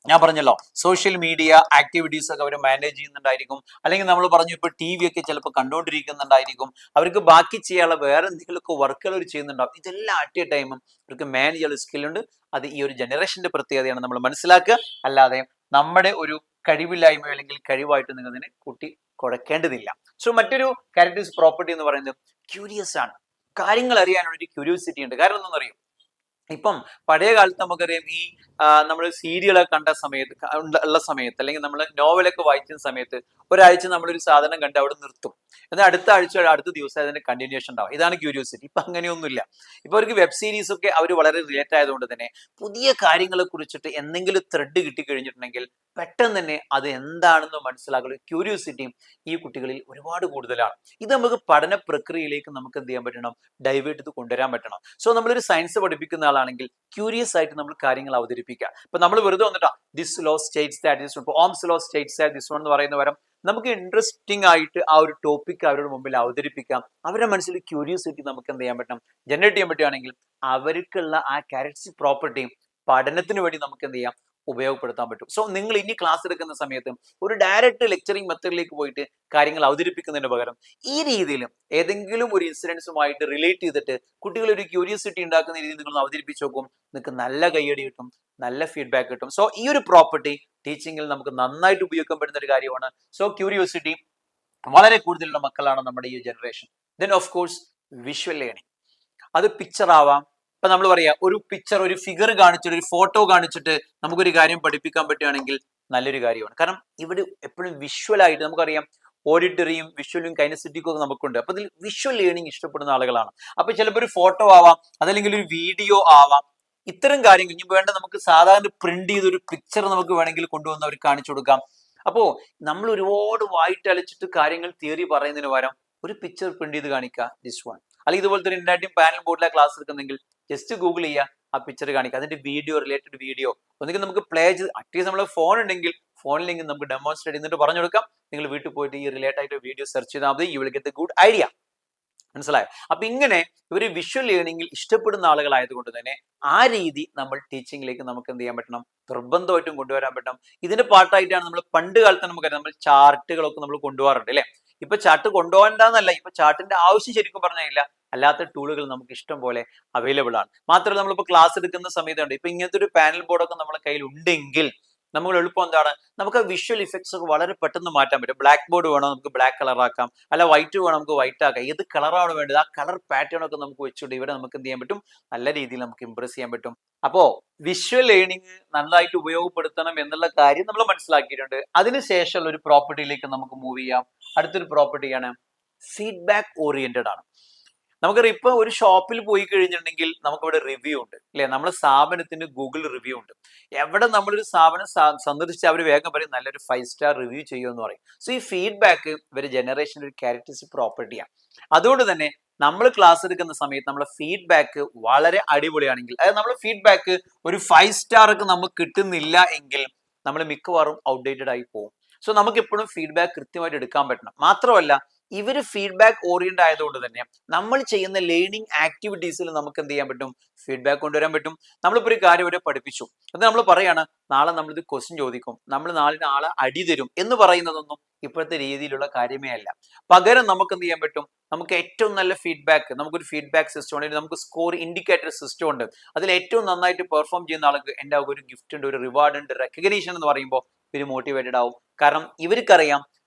ഞാൻ പറഞ്ഞല്ലോ സോഷ്യൽ മീഡിയ ആക്ടിവിറ്റീസ് ഒക്കെ അവർ മാനേജ് ചെയ്യുന്നുണ്ടായിരിക്കും, അല്ലെങ്കിൽ നമ്മൾ പറഞ്ഞു ഇപ്പൊ ടി വി ഒക്കെ ചിലപ്പോൾ കണ്ടുകൊണ്ടിരിക്കുന്നുണ്ടായിരിക്കും, അവർക്ക് ബാക്കി ചെയ്യാനുള്ള വേറെ എന്തെങ്കിലുമൊക്കെ വർക്കുകൾ അവർ ചെയ്യുന്നുണ്ടാവും. ഇതെല്ലാം അറ്റ് എ ടൈമും അവർക്ക് മാനേജ് ചെയ്യാനുള്ള സ്കില്ലുണ്ട്. അത് ഈ ഒരു ജനറേഷന്റെ പ്രത്യേകതയാണ് നമ്മൾ മനസ്സിലാക്കുക. അല്ലാതെ നമ്മുടെ ഒരു കഴിവില്ലായ്മ അല്ലെങ്കിൽ കഴിവായിട്ട് നിങ്ങൾ അതിനെ കൂട്ടി കുഴക്കേണ്ടതില്ല. സോ മറ്റൊരു ക്യാരക്ടേഴ്സ് പ്രോപ്പർട്ടി എന്ന് പറയുന്നത് ക്യൂരിയസ് ആണ്. കാര്യങ്ങൾ അറിയാനുള്ള ഒരു ക്യൂരിയോസിറ്റി ഉണ്ട്. കാരണം എന്താണെന്നറിയും, ഇപ്പം പഴയ കാലത്ത് നമുക്കറിയാം ഈ നമ്മൾ സീരിയലൊക്കെ കണ്ട സമയത്ത് ഉള്ള സമയത്ത്, അല്ലെങ്കിൽ നമ്മൾ നോവലൊക്കെ വായിക്കുന്ന സമയത്ത് ഒരാഴ്ച നമ്മളൊരു സാധനം കണ്ട് അവിടെ നിർത്തും, എന്നാൽ അടുത്ത ആഴ്ച അടുത്ത ദിവസം അതിന്റെ കണ്ടിന്യൂഷൻ ഉണ്ടാവും. ഇതാണ് ക്യൂരിയോസിറ്റി. ഇപ്പൊ അങ്ങനെയൊന്നുമില്ല. ഇപ്പൊ അവർക്ക് വെബ് സീരീസ് ഒക്കെ അവർ വളരെ റിലേറ്റ് ആയതുകൊണ്ട് തന്നെ പുതിയ കാര്യങ്ങളെ കുറിച്ചിട്ട് എന്തെങ്കിലും ത്രെഡ് കിട്ടിക്കഴിഞ്ഞിട്ടുണ്ടെങ്കിൽ പെട്ടെന്ന് തന്നെ അത് എന്താണെന്ന് മനസ്സിലാക്കുന്ന ക്യൂരിയോസിറ്റിയും ഈ കുട്ടികളിൽ ഒരുപാട് കൂടുതലാണ്. ഇത് നമുക്ക് പഠന പ്രക്രിയയിലേക്ക് നമുക്ക് എന്ത് ചെയ്യാൻ പറ്റണം, ഡൈവേർട്ട് ചെയ്ത് കൊണ്ടുവരാൻ പറ്റണം. സോ നമ്മളൊരു സയൻസ് പഠിപ്പിക്കുന്ന ആളാണെങ്കിൽ ക്യൂരിയസ് ആയിട്ട് നമ്മൾ കാര്യങ്ങൾ അവതരിപ്പിക്കുക. ഇപ്പൊ നമ്മൾ വെറുതെ വന്നിട്ടാ this law states that this one, Ohm's law states that this one എന്ന് പറയുന്ന പകരം നമുക്ക് ഇൻട്രസ്റ്റിംഗ് ആയിട്ട് ആ ഒരു ടോപ്പിക് അവരുടെ മുമ്പിൽ അവതരിപ്പിക്കാം. അവരുടെ മനസ്സിൽ ക്യൂരിയോസിറ്റി നമുക്ക് എന്ത് ചെയ്യാൻ പറ്റും, ജനറേറ്റ് ചെയ്യാൻ പറ്റുകയാണെങ്കിൽ അവർക്കുള്ള ആ ക്യാരക്ടറിസ്റ്റിക് പ്രോപ്പർട്ടിയും പഠനത്തിന് വേണ്ടി നമുക്ക് എന്ത് ചെയ്യാം, ഉപയോഗപ്പെടുത്താൻ പറ്റും. സോ നിങ്ങൾ ഇനി ക്ലാസ് എടുക്കുന്ന സമയത്ത് ഒരു ഡയറക്റ്റ് ലെക്ചറിങ് മെത്തേഡിലേക്ക് പോയിട്ട് കാര്യങ്ങൾ അവതരിപ്പിക്കുന്നതിന് പകരം ഈ രീതിയിലും ഏതെങ്കിലും ഒരു ഇൻസിഡൻസുമായിട്ട് റിലേറ്റ് ചെയ്തിട്ട് കുട്ടികൾ ഒരു ക്യൂരിയോസിറ്റി ഉണ്ടാക്കുന്ന രീതിയിൽ നിങ്ങൾ അവതരിപ്പിച്ച് നോക്കും, നിങ്ങൾക്ക് നല്ല കയ്യടി കിട്ടും, നല്ല ഫീഡ്ബാക്ക് കിട്ടും. സോ ഈ ഒരു പ്രോപ്പർട്ടി ടീച്ചിങ്ങിൽ നമുക്ക് നന്നായിട്ട് ഉപയോഗിക്കാൻ പറ്റുന്ന ഒരു കാര്യമാണ്. സോ ക്യൂരിയോസിറ്റി വളരെ കൂടുതലുള്ള മക്കളാണ് നമ്മുടെ ഈ generation. Then of course visual learning, അത് പിക്ചർ ആവാം. ഇപ്പൊ നമ്മൾ പറയാ ഒരു പിക്ചർ, ഒരു ഫിഗർ കാണിച്ചിട്ട്, ഒരു ഫോട്ടോ കാണിച്ചിട്ട് നമുക്കൊരു കാര്യം പഠിപ്പിക്കാൻ പറ്റുകയാണെങ്കിൽ നല്ലൊരു കാര്യമാണ്. കാരണം ഇവിടെ എപ്പോഴും വിഷ്വൽ ആയിട്ട് നമുക്കറിയാം ഓഡിറ്ററിയും വിഷ്വലും കൈനസിറ്റിക്കും ഒക്കെ നമുക്കുണ്ട്. അപ്പൊ ഇതിൽ വിഷ്വൽ ലേണിംഗ് ഇഷ്ടപ്പെടുന്ന ആളുകളാണ്. അപ്പൊ ചിലപ്പോൾ ഒരു ഫോട്ടോ ആവാം, അതല്ലെങ്കിൽ ഒരു വീഡിയോ ആവാം. ഇത്തരം കാര്യങ്ങൾ ഇനി വേണ്ട നമുക്ക് സാധാരണ പ്രിന്റ് ചെയ്തൊരു പിക്ചർ നമുക്ക് വേണമെങ്കിൽ കൊണ്ടുവന്ന് അവർ കാണിച്ചു കൊടുക്കാം. അപ്പോ നമ്മൾ ഒരുപാട് വായിട്ടലച്ചിട്ട് കാര്യങ്ങൾ തിയറി പറയുന്നതിന് പകരം ഒരു പിക്ചർ പ്രിന്റ് ചെയ്ത് കാണിക്കുക, ദിസ് വൺ. അല്ലെങ്കിൽ ഇതുപോലത്തെ ഒരു ഇന്ററാക്റ്റീവ് പാനൽ ബോർഡിലെ ക്ലാസ് എടുക്കുന്നെങ്കിൽ ജസ്റ്റ് ഗൂഗിൾ ചെയ്യുക, ആ പിക്ചർ കാണിക്കുക, അതിന്റെ വീഡിയോ റിലേറ്റഡ് വീഡിയോ ഒന്നെങ്കിൽ നമുക്ക് പ്ലേ ചെയ്ത്, അറ്റ്ലീസ്റ്റ് നമ്മളെ ഫോൺ ഉണ്ടെങ്കിൽ ഫോണിലെങ്കിൽ നമുക്ക് ഡെമോൺസ്ട്രേറ്റ് ചെയ്തിട്ട് പറഞ്ഞു കൊടുക്കാം. നിങ്ങൾ വീട്ടിൽ പോയിട്ട് ഈ റിലേറ്റഡ് ആയിട്ട് വീഡിയോ സെർച്ച് ചെയ്താൽ മതി, you will get A good idea. മനസ്സിലായോ? അപ്പൊ ഇങ്ങനെ ഇവര് വിഷ്വൽ ലേണിംഗിൽ ഇഷ്ടപ്പെടുന്ന ആളുകളായതുകൊണ്ട് തന്നെ ആ രീതി നമ്മൾ ടീച്ചിങ്ങിലേക്ക് നമുക്ക് എന്ത് ചെയ്യാൻ പറ്റണം, നിർബന്ധമായിട്ടും കൊണ്ടുവരാൻ പറ്റണം. ഇതിന്റെ പാർട്ടായിട്ടാണ് നമ്മൾ പണ്ട് കാലത്ത് നമുക്കറിയാം നമ്മൾ ചാർട്ടുകളൊക്കെ നമ്മൾ കൊണ്ടുപോകാറുണ്ട് അല്ലെ. ഇപ്പൊ ചാർട്ട് കൊണ്ടുപോകണ്ടെന്നല്ല, ഇപ്പൊ ചാർട്ടിന്റെ ആവശ്യം ശരിക്കും പറഞ്ഞില്ല, അല്ലാത്ത ടൂളുകൾ നമുക്ക് ഇഷ്ടം പോലെ അവൈലബിൾ ആണ്. മാത്രമല്ല നമ്മളിപ്പോ ക്ലാസ് എടുക്കുന്ന സമയത്തുണ്ട് ഇപ്പൊ ഇങ്ങനത്തെ ഒരു പാനൽ ബോർഡൊക്കെ നമ്മുടെ കയ്യിൽ ഉണ്ടെങ്കിൽ നമ്മൾ എളുപ്പം എന്താണ്, നമുക്ക് ആ വിഷ്വൽ ഇഫക്ട്സ് ഒക്കെ വളരെ പെട്ടെന്ന് മാറ്റാൻ പറ്റും. ബ്ലാക്ക് ബോർഡ് വേണം നമുക്ക് ബ്ലാക്ക് കളർ ആക്കാം, അല്ല വൈറ്റ് വേണം നമുക്ക് വൈറ്റ് ആക്കാം. ഏത് കളറാണ് വേണ്ടത് ആ കളർ പാറ്റേൺ ഒക്കെ നമുക്ക് വെച്ചുകൊണ്ട് ഇവരെ നമുക്ക് എന്ത് ചെയ്യാൻ പറ്റും, നല്ല രീതിയിൽ നമുക്ക് ഇംപ്രസ് ചെയ്യാൻ പറ്റും. അപ്പോ വിഷ്വൽ ലേണിംഗ് നന്നായിട്ട് ഉപയോഗപ്പെടുത്തണം എന്നുള്ള കാര്യം നമ്മൾ മനസ്സിലാക്കിയിട്ടുണ്ട്. അതിനുശേഷമുള്ള ഒരു പ്രോപ്പർട്ടിയിലേക്ക് നമുക്ക് മൂവ് ചെയ്യാം. അടുത്തൊരു പ്രോപ്പർട്ടിയാണ് ഫീഡ്ബാക്ക് ഓറിയന്റഡ് ആണ്. നമുക്കറിയാം ഇപ്പൊ ഒരു ഷോപ്പിൽ പോയി കഴിഞ്ഞിട്ടുണ്ടെങ്കിൽ നമുക്കവിടെ റിവ്യൂ ഉണ്ട് അല്ലെ, നമ്മുടെ സ്ഥാപനത്തിന് ഗൂഗിൾ റിവ്യൂ ഉണ്ട്. എവിടെ നമ്മളൊരു സ്ഥാപനം സന്ദർശിച്ച് അവർ വേഗം പറയും നല്ലൊരു 5 സ്റ്റാർ റിവ്യൂ ചെയ്യുമെന്ന് പറയും. സോ ഈ ഫീഡ്ബാക്ക് ഇവര് ജനറേഷൻ ഒരു ക്യാരക്ടറിസ്റ്റിക് പ്രോപ്പർട്ടിയാണ്. അതുകൊണ്ട് തന്നെ നമ്മൾ ക്ലാസ് എടുക്കുന്ന സമയത്ത് നമ്മളെ ഫീഡ്ബാക്ക് വളരെ അടിപൊളിയാണെങ്കിൽ, അതായത് നമ്മുടെ ഫീഡ്ബാക്ക് ഒരു 5 സ്റ്റാർ ഒക്കെ നമുക്ക് കിട്ടുന്നില്ല എങ്കിൽ നമ്മൾ മിക്കവാറും ഔട്ട്ഡേറ്റഡ് ആയി പോകും. സോ നമുക്ക് എപ്പോഴും ഫീഡ്ബാക്ക് കൃത്യമായിട്ട് എടുക്കാൻ പറ്റണം. മാത്രമല്ല ഇവര് ഫീഡ്ബാക്ക് ഓറിയന്റ് ആയതുകൊണ്ട് തന്നെ നമ്മൾ ചെയ്യുന്ന ലേണിംഗ് ആക്ടിവിറ്റീസിൽ നമുക്ക് എന്ത് ചെയ്യാൻ പറ്റും, ഫീഡ്ബാക്ക് കൊണ്ടുവരാൻ പറ്റും. നമ്മളിപ്പോ ഒരു കാര്യം വരെ പഠിപ്പിച്ചു, അത് നമ്മൾ പറയാണ് നാളെ നമ്മളിത് ക്വസ്റ്റ്യൻ ചോദിക്കും, നമ്മൾ നാളെ അടി തരും എന്ന് പറയുന്നതൊന്നും ഇപ്പോഴത്തെ രീതിയിലുള്ള കാര്യമേ അല്ല. പകരം നമുക്ക് എന്ത് ചെയ്യാൻ പറ്റും, നമുക്ക് ഏറ്റവും നല്ല ഫീഡ്ബാക്ക്, നമുക്കൊരു ഫീഡ്ബാക്ക് സിസ്റ്റം ഉണ്ട്, നമുക്ക് സ്കോർ ഇൻഡിക്കേറ്റർ സിസ്റ്റം ഉണ്ട്. അതിൽ ഏറ്റവും നന്നായിട്ട് പെർഫോം ചെയ്യുന്ന ആൾക്ക് എൻ്റെ ഒരു ഗിഫ്റ്റ് ഉണ്ട്, ഒരു റിവാർഡ് ഉണ്ട്, റെക്കഗ്നീഷൻ എന്ന് പറയുമ്പോൾ ഇവർ മോട്ടിവേറ്റഡ് ആവും. കാരണം ഇവർക്കറിയാം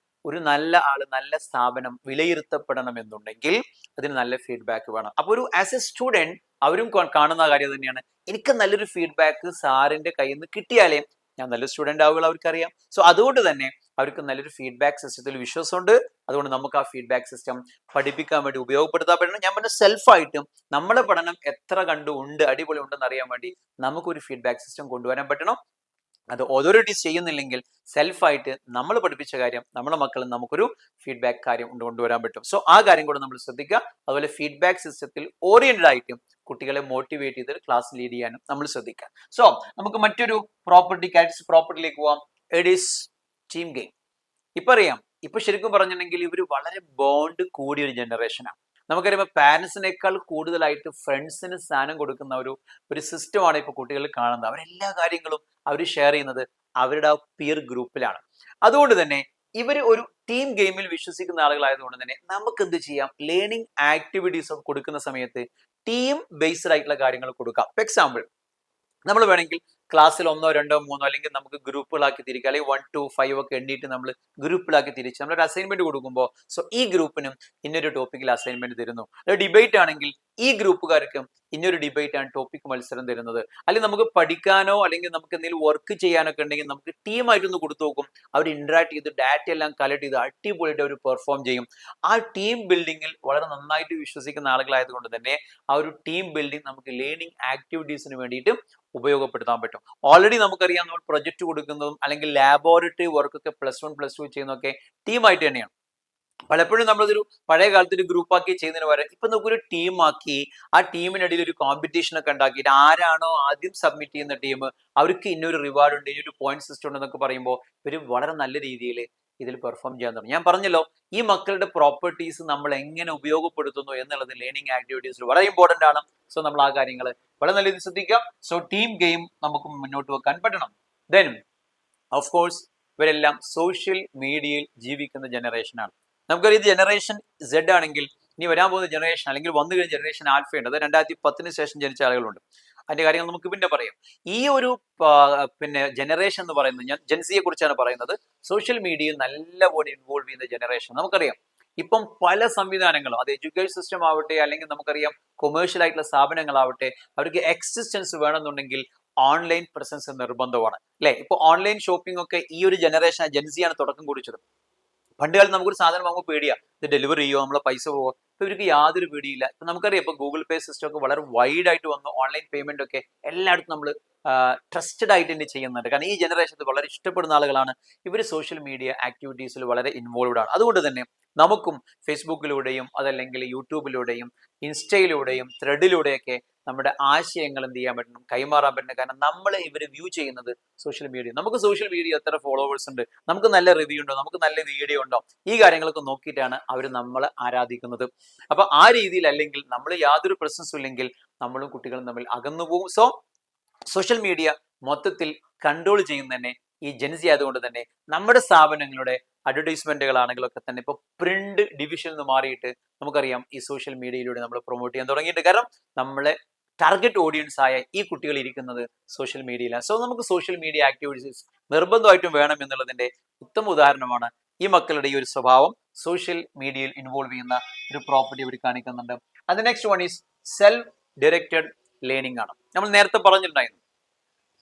ഒരു നല്ല ആള്, നല്ല സ്ഥാപനം വിലയിരുത്തപ്പെടണം എന്നുണ്ടെങ്കിൽ അതിന് നല്ല ഫീഡ്ബാക്ക് വേണം. അപ്പൊ ഒരു ആസ് എ സ്റ്റുഡന്റ് അവരും കാണുന്ന കാര്യം തന്നെയാണ്, എനിക്ക് നല്ലൊരു ഫീഡ്ബാക്ക് സാറിന്റെ കയ്യിൽ നിന്ന് കിട്ടിയാലേ ഞാൻ നല്ലൊരു സ്റ്റുഡന്റ് ആവുക അവർക്കറിയാം. സോ അതുകൊണ്ട് തന്നെ അവർക്ക് നല്ലൊരു ഫീഡ്ബാക്ക് സിസ്റ്റത്തിൽ വിശ്വാസമുണ്ട്. അതുകൊണ്ട് നമുക്ക് ആ ഫീഡ്ബാക്ക് സിസ്റ്റം പഠിപ്പിക്കാൻ വേണ്ടി ഉപയോഗപ്പെടുത്താൻ പറ്റണം. ഞാൻ പറഞ്ഞ സെൽഫായിട്ടും നമ്മുടെ പഠനം എത്ര കണ്ടു ഉണ്ട്, അടിപൊളി ഉണ്ടെന്ന് അറിയാൻ വേണ്ടി നമുക്കൊരു ഫീഡ്ബാക്ക് സിസ്റ്റം കൊണ്ടുവരാൻ പറ്റണം. അത് അതോറിറ്റീസ് ചെയ്യുന്നില്ലെങ്കിൽ സെൽഫായിട്ട് നമ്മൾ പഠിപ്പിച്ച കാര്യം നമ്മുടെ മക്കളിൽ നമുക്കൊരു ഫീഡ്ബാക്ക് കാര്യം കൊണ്ടുവരാൻ പറ്റും. സോ ആ കാര്യം കൂടെ നമ്മൾ ശ്രദ്ധിക്കുക. അതുപോലെ ഫീഡ്ബാക്ക് സിസ്റ്റത്തിൽ ഓറിയന്റഡ് ആയിട്ടും കുട്ടികളെ മോട്ടിവേറ്റ് ചെയ്ത് ക്ലാസ് ലീഡ് ചെയ്യാനും നമ്മൾ ശ്രദ്ധിക്കുക. സോ നമുക്ക് മറ്റൊരു പ്രോപ്പർട്ടി, കാറ്റഗറി പ്രോപ്പർട്ടിയിലേക്ക് പോവാം. It is team game. ഇപ്പൊ അറിയാം, ഇപ്പൊ ശരിക്കും പറഞ്ഞിട്ടുണ്ടെങ്കിൽ ഇവർ വളരെ ബോണ്ട് കൂടിയ ഒരു ജനറേഷനാണ്. നമുക്കറിയാം പാരന്റ്സിനേക്കാൾ കൂടുതലായിട്ട് ഫ്രണ്ട്സിന് സ്ഥാനം കൊടുക്കുന്ന ഒരു സിസ്റ്റമാണ് ഇപ്പൊ കുട്ടികൾ കാണുന്നത്. അവരെല്ലാ കാര്യങ്ങളും അവർ ഷെയർ ചെയ്യുന്നത് അവരുടെ ആ പിയർ ഗ്രൂപ്പിലാണ്. അതുകൊണ്ട് തന്നെ ഇവർ ഒരു ടീം ഗെയിമിൽ വിശ്വസിക്കുന്ന ആളുകളായതുകൊണ്ട് തന്നെ നമുക്ക് എന്ത് ചെയ്യാം, ലേണിംഗ് ആക്ടിവിറ്റീസ് ഒക്കെ കൊടുക്കുന്ന സമയത്ത് ടീം ബേസ്ഡ് ആയിട്ടുള്ള കാര്യങ്ങൾ കൊടുക്കാം. ഫോർ എക്സാമ്പിൾ, നമ്മൾ വേണമെങ്കിൽ ക്ലാസ്സിൽ 1, 2, 3 അല്ലെങ്കിൽ നമുക്ക് ഗ്രൂപ്പുകളാക്കി തിരിക്കുക, അല്ലെങ്കിൽ 1 to 5 ഒക്കെ എണ്ണിയിട്ട് നമ്മൾ ഗ്രൂപ്പിലാക്കി തിരിച്ച് നമ്മളൊരു അസൈൻമെന്റ് കൊടുക്കുമ്പോൾ സോ ഈ ഗ്രൂപ്പിനും ഇന്നൊരു ടോപ്പിക്കിൽ അസൈൻമെന്റ് തരുന്നു. ഡിബേറ്റ് ആണെങ്കിൽ ഈ ഗ്രൂപ്പുകാർക്കും ഇന്നൊരു ഡിബേറ്റ് ആണ് ടോപ്പിക് മത്സരം തരുന്നത്. അല്ലെങ്കിൽ നമുക്ക് പഠിക്കാനോ അല്ലെങ്കിൽ നമുക്ക് എന്തെങ്കിലും വർക്ക് ചെയ്യാനൊക്കെ ഉണ്ടെങ്കിൽ നമുക്ക് ടീമായിട്ടൊന്ന് കൊടുത്തു നോക്കും. അവർ ഇന്ററാക്ട് ചെയ്ത് ഡാറ്റ എല്ലാം കളക്ട് ചെയ്ത് അടിപൊളിയായിട്ട് അവർ പെർഫോം ചെയ്യും. ആ ടീം ബിൽഡിങ്ങിൽ വളരെ നന്നായിട്ട് വിശ്വസിക്കുന്ന ആളുകളായതുകൊണ്ട് തന്നെ ആ ഒരു ടീം ബിൽഡിംഗ് നമുക്ക് ലേണിംഗ് ആക്ടിവിറ്റീസിന് വേണ്ടിയിട്ട് ഉപയോഗപ്പെടുത്താൻ പറ്റും. ഓൾറെഡി നമുക്കറിയാം, നമ്മൾ പ്രൊജക്ട് കൊടുക്കുന്നതും അല്ലെങ്കിൽ ലാബോറട്ടറി വർക്കൊക്കെ +1 +2 ചെയ്യുന്നതൊക്കെ ടീമായിട്ട് തന്നെയാണ്. പലപ്പോഴും നമ്മളതൊരു പഴയ കാലത്ത് ഒരു ഗ്രൂപ്പാക്കി ചെയ്യുന്നതിന് പകരം ഇപ്പൊ നമുക്കൊരു ടീമാക്കി ആ ടീമിനിടയിൽ ഒരു കോമ്പറ്റീഷൻ ഒക്കെ ഉണ്ടാക്കിയിട്ട് ആരാണോ ആദ്യം സബ്മിറ്റ് ചെയ്യുന്ന ടീം അവർക്ക് ഇന്നൊരു റിവാർഡ് ഉണ്ട്, ഇന്നൊരു പോയിന്റ് സിസ്റ്റം ഉണ്ടെന്നൊക്കെ പറയുമ്പോൾ ഇവർ വളരെ നല്ല രീതിയിൽ ഇതിൽ പെർഫോം ചെയ്യാൻ തുടങ്ങി. ഞാൻ പറഞ്ഞല്ലോ, ഈ മക്കളുടെ പ്രോപ്പർട്ടീസ് നമ്മൾ എങ്ങനെ ഉപയോഗപ്പെടുത്തുന്നു എന്നുള്ളത് ലേണിംഗ് ആക്ടിവിറ്റീസിൽ വളരെ ഇമ്പോർട്ടന്റ് ആണ്. സോ നമ്മൾ ആ കാര്യങ്ങൾ വളരെ നല്ല രീതിയിൽ ശ്രദ്ധിക്കാം. സോ ടീം ഗെയിം നമുക്ക് മുന്നോട്ട് വെക്കാൻ പറ്റണം. ദെൻ ഓഫ് കോഴ്സ് ഇവരെല്ലാം സോഷ്യൽ മീഡിയയിൽ ജീവിക്കുന്ന ജനറേഷനാണ്. നമുക്കറിയാം ഇത് ജനറേഷൻ Z ആണെങ്കിൽ ഇനി വരാൻ പോകുന്ന ജനറേഷൻ അല്ലെങ്കിൽ വന്നു കഴിഞ്ഞ ജനറേഷൻ ആൽഫ ഉണ്ട്. അത് 2010 ശേഷം ജനിച്ച ആളുകളുണ്ട്. അതിന്റെ കാര്യങ്ങൾ നമുക്ക് പിന്നെ പറയാം. ഈ ഒരു പിന്നെ ജനറേഷൻ എന്ന് പറയുന്നത്, ഞാൻ ജെൻസിയെ കുറിച്ചാണ് പറയുന്നത്, സോഷ്യൽ മീഡിയയിൽ നല്ലപോലെ ഇൻവോൾവ് ചെയ്യുന്ന ജനറേഷൻ. നമുക്കറിയാം ഇപ്പം പല സംവിധാനങ്ങളും, അത് എഡ്യൂക്കേഷൻ സിസ്റ്റം ആവട്ടെ അല്ലെങ്കിൽ നമുക്കറിയാം കൊമേഴ്ഷ്യൽ ആയിട്ടുള്ള സ്ഥാപനങ്ങളാവട്ടെ, അവർക്ക് എക്സിസ്റ്റൻസ് വേണമെന്നുണ്ടെങ്കിൽ ഓൺലൈൻ പ്രസൻസ് നിർബന്ധമാണ് അല്ലെ. ഇപ്പൊ ഓൺലൈൻ ഷോപ്പിംഗ് ഒക്കെ ഈ ഒരു ജനറേഷൻ ജെൻസിയാണ് തുടക്കം കുറിച്ചത്. പണ്ട് കാലത്ത് നമുക്കൊരു സാധനം വാങ്ങുമ്പോൾ പേടിയാ, ഇത് ഡെലിവറി ചെയ്യോ, നമ്മളെ പൈസ പോവോ. ഇപ്പൊ ഇവർക്ക് യാതൊരു പേടിയില്ല. ഇപ്പൊ നമുക്കറിയാം ഇപ്പൊ ഗൂഗിൾ പേ സിസ്റ്റം ഒക്കെ വളരെ വൈഡ് ആയിട്ട് വന്നു. ഓൺലൈൻ പേയ്മെന്റ് ഒക്കെ എല്ലായിടത്തും നമ്മൾ ട്രസ്റ്റഡ് ആയിട്ട് തന്നെ ചെയ്യുന്നുണ്ട്. കാരണം ഈ ജനറേഷനിൽ വളരെ ഇഷ്ടപ്പെടുന്ന ആളുകളാണ് ഇവർ. സോഷ്യൽ മീഡിയ ആക്ടിവിറ്റീസിൽ വളരെ ഇൻവോൾവ്ഡ് ആണ്. അതുകൊണ്ട് തന്നെ നമുക്കും ഫേസ്ബുക്കിലൂടെയും അതല്ലെങ്കിൽ യൂട്യൂബിലൂടെയും ഇൻസ്റ്റയിലൂടെയും ത്രെഡിലൂടെയൊക്കെ നമ്മുടെ ആശയങ്ങൾ എന്ത് ചെയ്യാൻ പറ്റണം, കൈമാറാൻ പറ്റണം. കാരണം നമ്മൾ ഇവർ വ്യൂ ചെയ്യുന്നത് സോഷ്യൽ മീഡിയ. നമുക്ക് സോഷ്യൽ മീഡിയ എത്ര ഫോളോവേഴ്സ് ഉണ്ട്, നമുക്ക് നല്ല റിവ്യൂ ഉണ്ടോ, നമുക്ക് നല്ല വീഡിയോ ഉണ്ടോ, ഈ കാര്യങ്ങളൊക്കെ നോക്കിയിട്ടാണ് അവർ നമ്മളെ ആരാധിക്കുന്നത്. അപ്പൊ ആ രീതിയിൽ അല്ലെങ്കിൽ നമ്മൾ യാതൊരു പ്രസൻസും ഇല്ലെങ്കിൽ നമ്മളും കുട്ടികളും തമ്മിൽ അകന്നു പോകും. സോ സോഷ്യൽ മീഡിയ മൊത്തത്തിൽ കൺട്രോൾ ചെയ്യുന്ന തന്നെ ഈ ജെൻസി ആയതുകൊണ്ട് തന്നെ നമ്മുടെ സ്ഥാപനങ്ങളുടെ അഡ്വർടൈസ്മെന്റുകളാണെങ്കിലൊക്കെ തന്നെ ഇപ്പൊ പ്രിന്റ് ഡിവിഷനിൽ നിന്ന് മാറിയിട്ട് നമുക്കറിയാം ഈ സോഷ്യൽ മീഡിയയിലൂടെ നമ്മൾ പ്രൊമോട്ട് ചെയ്യാൻ തുടങ്ങിയിട്ടുണ്ട്. കാരണം നമ്മളെ ടാർഗറ്റ് ഓഡിയൻസ് ആയ ഈ കുട്ടികൾ ഇരിക്കുന്നത് സോഷ്യൽ മീഡിയയിലാണ്. സോ നമുക്ക് സോഷ്യൽ മീഡിയ ആക്ടിവിറ്റീസ് നിർബന്ധമായിട്ടും വേണം എന്നുള്ളതിന്റെ ഉത്തമ ഉദാഹരണമാണ് ഈ മക്കളുടെ ഈ ഒരു സ്വഭാവം. സോഷ്യൽ മീഡിയയിൽ ഇൻവോൾവ് ചെയ്യുന്ന ഒരു പ്രോപ്പർട്ടി അവർ കാണിക്കുന്നുണ്ട്. അത് next one is self directed learning ആണ്. നമ്മൾ നേരത്തെ പറഞ്ഞിട്ടുണ്ടായിരുന്നു,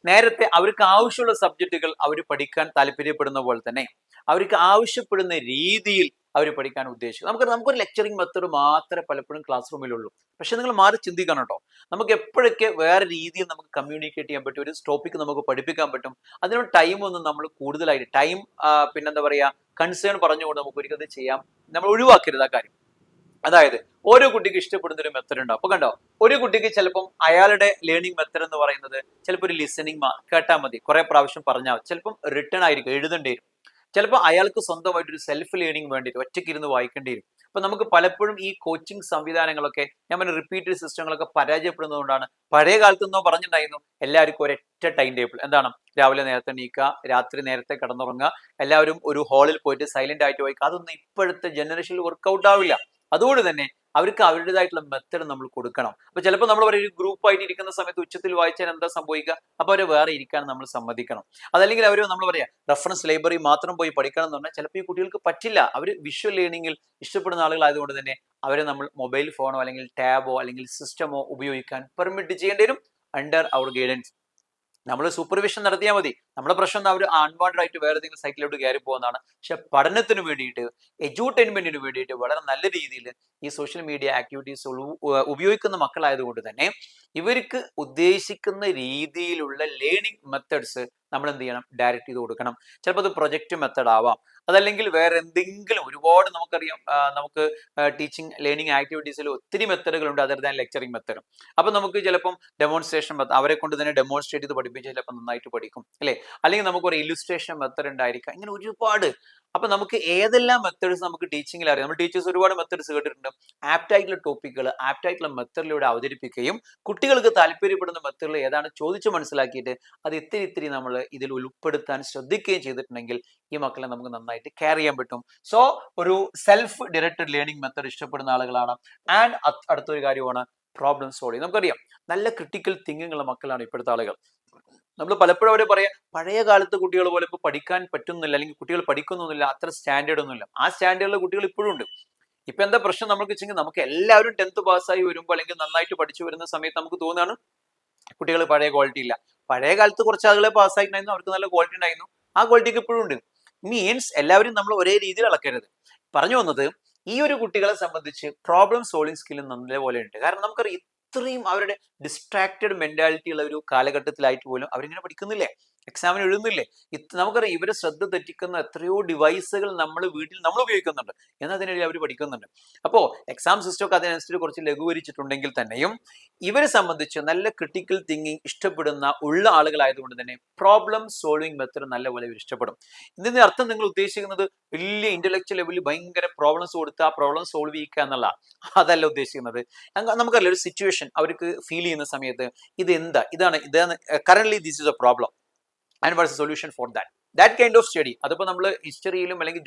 നേരത്തെ അവർക്ക് ആവശ്യമുള്ള സബ്ജക്റ്റുകൾ അവർ പഠിക്കാൻ താല്പര്യപ്പെടുന്ന പോലെ തന്നെ അവർക്ക് ആവശ്യപ്പെടുന്ന രീതിയിൽ അവർ പഠിക്കാൻ ഉദ്ദേശിക്കും. നമുക്കൊരു ലെക്ചറിങ് മെത്തേഡ് മാത്രമേ പലപ്പോഴും ക്ലാസ് റൂമിലുള്ളൂ. പക്ഷെ നിങ്ങൾ മാറി ചിന്തിക്കണം കേട്ടോ. നമുക്ക് എപ്പോഴൊക്കെ വേറെ രീതിയിൽ നമുക്ക് കമ്മ്യൂണിക്കേറ്റ് ചെയ്യാൻ പറ്റും, ഒരു ടോപ്പിക്ക് നമുക്ക് പഠിപ്പിക്കാൻ പറ്റും. അതിനുള്ള ടൈമൊന്നും നമ്മൾ കൂടുതലായിട്ട് പിന്നെന്താ പറയാ കൺസേൺ പറഞ്ഞുകൊണ്ട് നമുക്ക് ഒരിക്കലും ചെയ്യാം, നമ്മൾ ഒഴിവാക്കരുത് ആ കാര്യം. അതായത് ഓരോ കുട്ടിക്ക് ഇഷ്ടപ്പെടുന്ന ഒരു മെത്തഡ് ഉണ്ടാവും. അപ്പൊ കണ്ടോ, ഒരു കുട്ടിക്ക് ചിലപ്പം അയാളുടെ ലേണിംഗ് മെത്തഡ് എന്ന് പറയുന്നത് ചിലപ്പോൾ ഒരു ലിസണിങ് കേട്ടാൽ മതി, കുറെ പ്രാവശ്യം പറഞ്ഞാൽ, ചിലപ്പം റിട്ടേൺ ആയിരിക്കും, എഴുതേണ്ടി വരും. ചിലപ്പോൾ അയാൾക്ക് സ്വന്തമായിട്ട് ഒരു സെൽഫ് ലേണിംഗ് വേണ്ടിയിട്ട് ഒറ്റയ്ക്ക് ഇരുന്ന് വായിക്കേണ്ടി വരും. അപ്പൊ നമുക്ക് പലപ്പോഴും ഈ കോച്ചിങ് സംവിധാനങ്ങളൊക്കെ, ഞാൻ പറഞ്ഞ റിപ്പീറ്റഡ് സിസ്റ്റങ്ങളൊക്കെ പരാജയപ്പെടുന്നതുകൊണ്ടാണ്. പഴയ കാലത്തൊന്നോ പറഞ്ഞിട്ടുണ്ടായിരുന്നു എല്ലാവർക്കും ഒരൊറ്റ ടൈം ടേബിൾ. എന്താണ്, രാവിലെ നേരത്തെ എണീക്കുക, രാത്രി നേരത്തെ കിടന്നുറങ്ങുക, എല്ലാവരും ഒരു ഹാളിൽ പോയിട്ട് സൈലന്റ് ആയിട്ട് വായിക്കുക. അതൊന്നും ഇപ്പോഴത്തെ ജനറേഷനിൽ വർക്ക്ഔട്ട് ആവില്ല. അതുകൊണ്ട് തന്നെ അവർക്ക് അവരുടേതായിട്ടുള്ള മെത്തഡ് നമ്മൾ കൊടുക്കണം. അപ്പൊ ചിലപ്പോൾ നമ്മൾ ഒരു ഗ്രൂപ്പായിട്ട് ഇരിക്കുന്ന സമയത്ത് ഉച്ചത്തിൽ വായിച്ചാൽ എന്താ സംഭവിക്കുക, അപ്പൊ അവരെ വേറെ ഇരിക്കാൻ നമ്മൾ സമ്മതിക്കണം. അതല്ലെങ്കിൽ അവർ നമ്മൾ പറയാം റെഫറൻസ് ലൈബ്രറി മാത്രം പോയി പഠിക്കണം എന്ന് പറഞ്ഞാൽ ചിലപ്പോൾ ഈ കുട്ടികൾക്ക് പറ്റില്ല. അവർ വിഷ്വൽ ലേണിംഗിൽ ഇഷ്ടപ്പെടുന്ന ആളുകളായതുകൊണ്ട് തന്നെ അവരെ നമ്മൾ മൊബൈൽ ഫോണോ അല്ലെങ്കിൽ ടാബോ അല്ലെങ്കിൽ സിസ്റ്റമോ ഉപയോഗിക്കാൻ പെർമിറ്റ് ചെയ്യേണ്ടി വരും അണ്ടർ അവർ ഗൈഡൻസ്. നമ്മൾ സൂപ്പർവിഷൻ നടത്തിയാൽ മതി. നമ്മുടെ പ്രശ്നം അവർ അൺവാണ്ടഡ് ആയിട്ട് വേറെ ഏതെങ്കിലും സൈറ്റിലോട്ട് കയറി പോകുന്നതാണ്. പക്ഷെ പഠനത്തിന് വേണ്ടിയിട്ട്, എഡ്യൂട്ടൈൻമെന്റിന് വേണ്ടിയിട്ട് വളരെ നല്ല രീതിയിൽ ഈ സോഷ്യൽ മീഡിയ ആക്ടിവിറ്റീസ് ഉപയോഗിക്കുന്ന മക്കളായതുകൊണ്ട് തന്നെ ഇവർക്ക് ഉദ്ദേശിക്കുന്ന രീതിയിലുള്ള ലേണിംഗ് മെത്തേഡ്സ് നമ്മൾ എന്ത് ചെയ്യണം, ഡയറക്റ്റ് ചെയ്ത് കൊടുക്കണം. ചിലപ്പോൾ അത് പ്രൊജക്ട് മെത്തേഡ് ആവാം, അതല്ലെങ്കിൽ വേറെ എന്തെങ്കിലും ഒരുപാട് നമുക്കറിയാം. നമുക്ക് ടീച്ചിങ് ലേണിംഗ് ആക്ടിവിറ്റീസിൽ ഒത്തിരി മെത്തേഡുകളുണ്ട് അതർ ദാൻ ലെക്ചറിങ് മെത്തേഡ്. അപ്പൊ നമുക്ക് ചിലപ്പം ഡെമോൺസ്ട്രേഷൻ അവരെ കൊണ്ട് തന്നെ ഡെമോൺസ്ട്രേറ്റ് ചെയ്ത് പഠിപ്പിച്ച് ചിലപ്പോൾ നന്നായിട്ട് പഠിക്കും അല്ലെ. അല്ലെങ്കിൽ നമുക്ക് ഒരു ഇല്ലുസ്ട്രേഷൻ മെത്തേഡ് ഉണ്ടായിരിക്കാം. ഇങ്ങനെ ഒരുപാട്. അപ്പൊ നമുക്ക് ഏതെല്ലാം മെത്തേഡ്സ് നമുക്ക് ടീച്ചിങ്ങിൽ അറിയാം. നമ്മൾ ടീച്ചേഴ്സ് ഒരുപാട് മെത്തേഡ്സ് കേട്ടിട്ടുണ്ട്. ആപ്റ്റ് ആയിട്ടുള്ള ടോപ്പിക്കുകൾ ആപ്റ്റ് ആയിട്ടുള്ള മെത്തേഡിലൂടെ അവതരിപ്പിക്കുകയും കുട്ടികൾക്ക് താല്പര്യപ്പെടുന്ന മെത്തേഡിൽ ഏതാണ് ചോദിച്ചു മനസ്സിലാക്കിയിട്ട് അത് ഇത്തിരി നമ്മൾ ഇതിൽ ഉൾപ്പെടുത്താൻ ശ്രദ്ധിക്കുകയും ചെയ്തിട്ടുണ്ടെങ്കിൽ ഈ മക്കളെ നമുക്ക് നന്നായിട്ട് കെയർ ചെയ്യാൻ പറ്റും. സോ ഒരു സെൽഫ് ഡയറക്റ്റഡ് ലേണിംഗ് മെത്തേഡ് ഇഷ്ടപ്പെടുന്ന ആളുകളാണ്. ആൻഡ് അടുത്തൊരു കാര്യമാണ് പ്രോബ്ലം സോൾവിങ്. നമുക്കറിയാം നല്ല ക്രിട്ടിക്കൽ തിങ്കിങ് ഉള്ള മക്കളാണ് ഇപ്പോഴത്തെ ആളുകൾ. നമ്മൾ പലപ്പോഴും അവരെ പറയാം, പഴയ കാലത്ത് കുട്ടികൾ പോലെ ഇപ്പോൾ പഠിക്കാൻ പറ്റുന്നില്ല, അല്ലെങ്കിൽ കുട്ടികൾ പഠിക്കുന്നൊന്നുമില്ല, അത്ര സ്റ്റാൻഡേർഡ് ഒന്നുമില്ല. ആ സ്റ്റാൻഡേർഡിലെ കുട്ടികൾ ഇപ്പോഴും ഉണ്ട്. ഇപ്പൊ എന്താ പ്രശ്നം നമുക്ക് വെച്ചെങ്കിൽ, നമുക്ക് എല്ലാവരും 10th പാസ്സായി വരുമ്പോൾ അല്ലെങ്കിൽ നന്നായിട്ട് പഠിച്ചു വരുന്ന സമയത്ത് നമുക്ക് തോന്നുകയാണ് കുട്ടികൾ പഴയ ക്വാളിറ്റി ഇല്ല. പഴയ കാലത്ത് കുറച്ച് ആളുകളെ പാസ്സായിട്ടുണ്ടായിരുന്നു, അവർക്ക് നല്ല ക്വാളിറ്റി ഉണ്ടായിരുന്നു. ആ ക്വാളിറ്റിക്ക് ഇപ്പോഴും ഉണ്ട്. മീൻസ് എല്ലാവരും നമ്മൾ ഒരേ രീതിയിൽ അളക്കരുത്. പറഞ്ഞു വന്നത്, ഈ ഒരു കുട്ടികളെ സംബന്ധിച്ച് പ്രോബ്ലം സോൾവിങ് സ്കിൽ നല്ലപോലെ ഉണ്ട്. കാരണം നമുക്കറിയാം ഇത്രയും അവരുടെ ഡിസ്ട്രാക്റ്റഡ് മെന്റാലിറ്റി ഉള്ള ഒരു കാലഘട്ടത്തിലായിട്ട് പോലും അവരിങ്ങനെ പഠിക്കുന്നില്ലേ, എക്സാമിന് എഴുതുന്നില്ലേ. നമുക്കറിയാം ഇവരെ ശ്രദ്ധ തെറ്റിക്കുന്ന എത്രയോ ഡിവൈസുകൾ നമ്മൾ വീട്ടിൽ നമ്മൾ ഉപയോഗിക്കുന്നുണ്ട്, എന്നതിനിടയിൽ അവർ പഠിക്കുന്നുണ്ട്. അപ്പോൾ എക്സാം സിസ്റ്റം ഒക്കെ അതിനനുസരിച്ച് കുറച്ച് ലഘൂകരിച്ചിട്ടുണ്ടെങ്കിൽ തന്നെയും ഇവരെ സംബന്ധിച്ച് നല്ല ക്രിട്ടിക്കൽ തിങ്കിങ് ഇഷ്ടപ്പെടുന്ന ഉള്ള ആളുകളായതുകൊണ്ട് തന്നെ പ്രോബ്ലം സോൾവിങ് മെത്തേഡ് നല്ലപോലെ ഇവർ ഇഷ്ടപ്പെടും. ഇതിന്റെ അർത്ഥം നിങ്ങൾ ഉദ്ദേശിക്കുന്നത് വലിയ ഇന്റലക്ച്വൽ ലെവലിൽ ഭയങ്കര പ്രോബ്ലംസ് കൊടുത്ത് ആ പ്രോബ്ലം സോൾവ് ചെയ്യുക എന്നുള്ള അതല്ല ഉദ്ദേശിക്കുന്നത്. നമുക്കറിയാം ഒരു സിറ്റുവേഷൻ അവർക്ക് ഫീൽ ചെയ്യുന്ന സമയത്ത് ഇതാണ് currently this is A problem and what's a solution for that kind of study. അതിപ്പോൾ നമ്മൾ ഹിസ്റ്ററിയിലും അല്ലെങ്കിൽ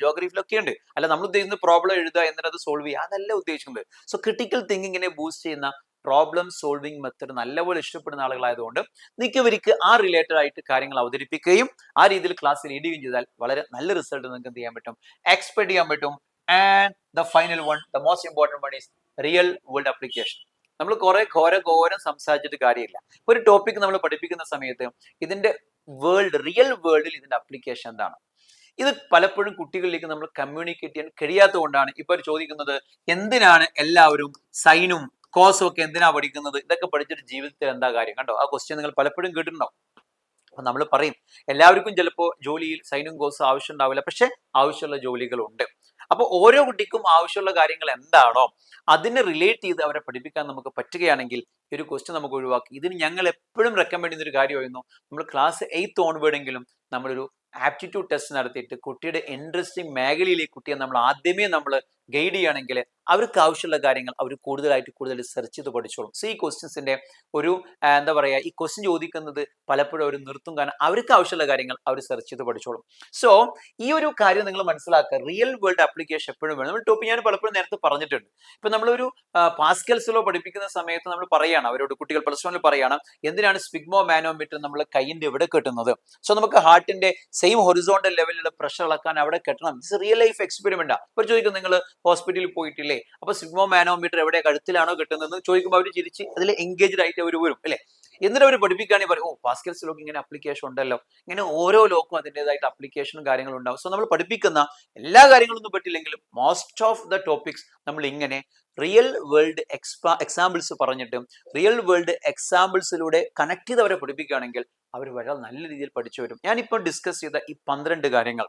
ജോഗ്രഫിയിലൊക്കെ ഉണ്ട്. അല്ല നമ്മൾ ഉദ്ദേശിക്കുന്നത് പ്രോബ്ലം എഴുതുക എന്നിട്ട് അത് സോൾവ് ചെയ്യുക, അതല്ല ഉദ്ദേശിക്കുന്നത്. സോ ക്രിട്ടിക്കൽ തിങ്കിങ്ങിനെ ബൂസ്റ്റ് ചെയ്യുന്ന പ്രോബ്ലം സോൾവിങ് മെത്തേഡ് നല്ലപോലെ ഇഷ്ടപ്പെടുന്ന ആളുകളായതുകൊണ്ട് മിക്കവർക്ക് ആ റിലേറ്റഡ് ആയിട്ട് കാര്യങ്ങൾ അവതരിപ്പിക്കുകയും ആ രീതിയിൽ ക്ലാസ് ലീഡ് ചെയ്യുകയും ചെയ്താൽ വളരെ നല്ല റിസൾട്ട് നിങ്ങൾക്ക് എന്ത് ചെയ്യാൻ പറ്റും, എക്സ്പെക്ട് ചെയ്യാൻ പറ്റും. And the final one, the most important one is real world application. നമ്മൾ കുറെ ഘോരം സംസാരിച്ചിട്ട് കാര്യമില്ല. ഒരു ടോപ്പിക് നമ്മൾ പഠിപ്പിക്കുന്ന സമയത്ത് ഇതിന്റെ റിയൽ വേൾഡിൽ ഇതിന്റെ അപ്ലിക്കേഷൻ എന്താണ്, ഇത് പലപ്പോഴും കുട്ടികളിലേക്ക് നമ്മൾ കമ്മ്യൂണിക്കേറ്റ് ചെയ്യാൻ കഴിയാത്തത് കൊണ്ടാണ് ഇപ്പൊ ചോദിക്കുന്നത്, എന്തിനാണ് എല്ലാവരും സൈനും കോസും ഒക്കെ എന്തിനാ പഠിക്കുന്നത്, ഇതൊക്കെ പഠിച്ചിട്ട് ജീവിതത്തിൽ എന്താ കാര്യം. കണ്ടോ, ആ ക്വസ്റ്റ്യൻ നിങ്ങൾ പലപ്പോഴും കേട്ടിട്ടുണ്ടോ. അപ്പൊ നമ്മൾ പറയും എല്ലാവർക്കും ചിലപ്പോൾ ജോലിയിൽ സൈനും കോസും ആവശ്യം ഉണ്ടാവില്ല, പക്ഷെ ആവശ്യമുള്ള ജോലികളുണ്ട്. അപ്പൊ ഓരോ കുട്ടിക്കും ആവശ്യമുള്ള കാര്യങ്ങൾ എന്താണോ അതിനെ റിലേറ്റ് ചെയ്ത് അവരെ പഠിപ്പിക്കാൻ നമുക്ക് പറ്റുകയാണെങ്കിൽ ഈ ഒരു ക്വസ്റ്റ്യൻ നമുക്ക് ഒഴിവാക്കി. ഇതിന് ഞങ്ങൾ എപ്പോഴും റെക്കമെൻഡ് ചെയ്യുന്ന ഒരു കാര്യമായിരുന്നു, നമ്മൾ ക്ലാസ് 8th ഓൺവേർഡെങ്കിലും നമ്മളൊരു ആപ്റ്റിറ്റ്യൂഡ് ടെസ്റ്റ് നടത്തിയിട്ട് കുട്ടിയുടെ ഇൻട്രസ്റ്റിംഗ് മേഖലയിലേക്ക് കുട്ടിയെ നമ്മൾ ആദ്യമേ ഗൈഡ് ചെയ്യുകയാണെങ്കിൽ അവർക്ക് ആവശ്യമുള്ള കാര്യങ്ങൾ അവർ കൂടുതൽ സെർച്ച് ചെയ്ത് പഠിച്ചോളും. സോ ഈ ക്വസ്റ്റ്യൻസിന്റെ ഒരു എന്താ പറയുക, ഈ ക്വസ്റ്റ്യൻ ചോദിക്കുന്നത് പലപ്പോഴും അവർ നിർത്തും, കാരണം അവർക്ക് ആവശ്യമുള്ള കാര്യങ്ങൾ അവർ സെർച്ച് ചെയ്ത് പഠിച്ചോളും. സോ ഈ ഒരു കാര്യം നിങ്ങൾ മനസ്സിലാക്കുക, റിയൽ വേൾഡ് ആപ്ലിക്കേഷൻ എപ്പോഴും വേണം. നമ്മൾ ടോപ്പിക് ഞാൻ പലപ്പോഴും നേരത്തെ പറഞ്ഞിട്ടുണ്ട്. ഇപ്പൊ നമ്മളൊരു പാസ്കൽസിലോ പഠിപ്പിക്കുന്ന സമയത്ത് നമ്മൾ പറയുകയാണ് അവരോട്, കുട്ടികൾ പ്ലസ് 1 പറയുകയാണ്, എന്തിനാണ് സ്പിഗ്മോ മാനോമീറ്റർ നമ്മൾ കൈയിന്റെ എവിടെ കെട്ടുന്നത്. സോ നമുക്ക് ഹാർട്ടിന്റെ സെയിം ഹൊറിസോണ്ടൽ ലെവലിലുള്ള പ്രഷർ അളക്കാൻ അവിടെ കെട്ടണം. ഇത് റിയൽ ലൈഫ് എക്സ്പെരിമെന്റാ. അപ്പോൾ ചോദിക്കും, നിങ്ങൾ ഹോസ്പിറ്റലിൽ പോയിട്ടില്ലേ, അപ്പൊ സ്പിഗ്മോ മാനോമീറ്റർ എവിടെ കഴുത്തിലാണോ കെട്ടുന്നത് ചോദിക്കുമ്പോൾ അവർ ചിരിച്ച് അതിൽ എൻഗേജ്ഡ് ആയിട്ട് അവർ വരും അല്ലെ. എന്നിട്ട് അവർ പഠിപ്പിക്കുകയാണെങ്കിൽ പറയും, പാസ്കൽസ് ലോക്ക് ഇങ്ങനെ അപ്ലിക്കേഷൻ ഉണ്ടല്ലോ. ഇങ്ങനെ ഓരോ ലോക്കും അതിൻ്റെതായിട്ട് അപ്ലിക്കേഷനും കാര്യങ്ങളും ഉണ്ടാവും. സോ നമ്മൾ പഠിപ്പിക്കുന്ന എല്ലാ കാര്യങ്ങളൊന്നും പറ്റില്ലെങ്കിലും മോസ്റ്റ് ഓഫ് ദ ടോപ്പിക്സ് നമ്മൾ ഇങ്ങനെ റിയൽ വേൾഡ് എക്സാമ്പിൾസ് പറഞ്ഞിട്ട് റിയൽ വേൾഡ് എക്സാമ്പിൾസിലൂടെ കണക്ട് ചെയ്ത് അവരെ പഠിപ്പിക്കുകയാണെങ്കിൽ അവർ വളരെ നല്ല രീതിയിൽ പഠിച്ചു വരും. ഞാനിപ്പോൾ ഡിസ്കസ് ചെയ്ത ഈ 12 കാര്യങ്ങൾ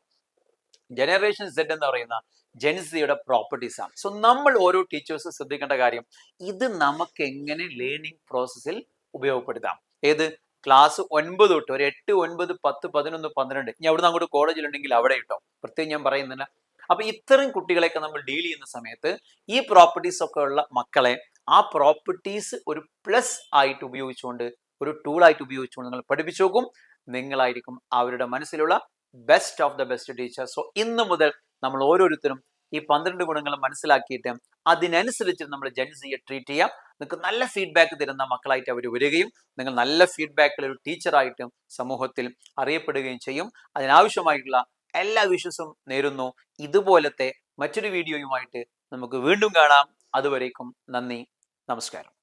ജനറേഷൻ സെഡ് എന്ന് പറയുന്ന ജെൻസിയുടെ പ്രോപ്പർട്ടീസ് ആണ്. സോ നമ്മൾ ഓരോ ടീച്ചേഴ്സ് ശ്രദ്ധിക്കേണ്ട കാര്യം, ഇത് നമുക്ക് എങ്ങനെ ലേണിംഗ് പ്രോസസ്സിൽ ഉപയോഗപ്പെടുത്താം. ഏത് ക്ലാസ് 9 തൊട്ട് ഒരു 8, 9, 10, 11, 12 ഇനി അവിടുന്ന് അങ്ങോട്ട് കോളേജിലുണ്ടെങ്കിൽ അവിടെ ഇട്ടോ, പ്രത്യേകം ഞാൻ പറയുന്നില്ല. അപ്പൊ ഇത്തരം കുട്ടികളെയൊക്കെ നമ്മൾ ഡീൽ ചെയ്യുന്ന സമയത്ത് ഈ പ്രോപ്പർട്ടീസ് ഒക്കെ ഉള്ള മക്കളെ ആ പ്രോപ്പർട്ടീസ് ഒരു പ്ലസ് ആയിട്ട് ഉപയോഗിച്ചുകൊണ്ട്, ഒരു ടൂളായിട്ട് ഉപയോഗിച്ചുകൊണ്ട് നിങ്ങൾ പഠിപ്പിച്ചു നോക്കും. നിങ്ങളായിരിക്കും അവരുടെ മനസ്സിലുള്ള best of the best teacher. So ഇന്ന് മുതൽ നമ്മൾ ഓരോരുത്തരും ഈ 12 ഗുണങ്ങൾ മനസ്സിലാക്കിയിട്ട് അതിനനുസരിച്ച് നമ്മൾ ജെൻസിയെ ട്രീറ്റ് ചെയ്യാം. നിങ്ങൾക്ക് നല്ല ഫീഡ്ബാക്ക് തരുന്ന മക്കളായിട്ട് അവർ വരികയും നിങ്ങൾ നല്ല ഫീഡ്ബാക്കിൽ ഒരു ടീച്ചറായിട്ടും സമൂഹത്തിൽ അറിയപ്പെടുകയും ചെയ്യും. അതിനാവശ്യമായിട്ടുള്ള എല്ലാ വിശ്വസും നേരുന്നു. ഇതുപോലത്തെ മറ്റൊരു വീഡിയോയുമായിട്ട് നമുക്ക് വീണ്ടും കാണാം. അതുവരേക്കും നന്ദി, നമസ്കാരം.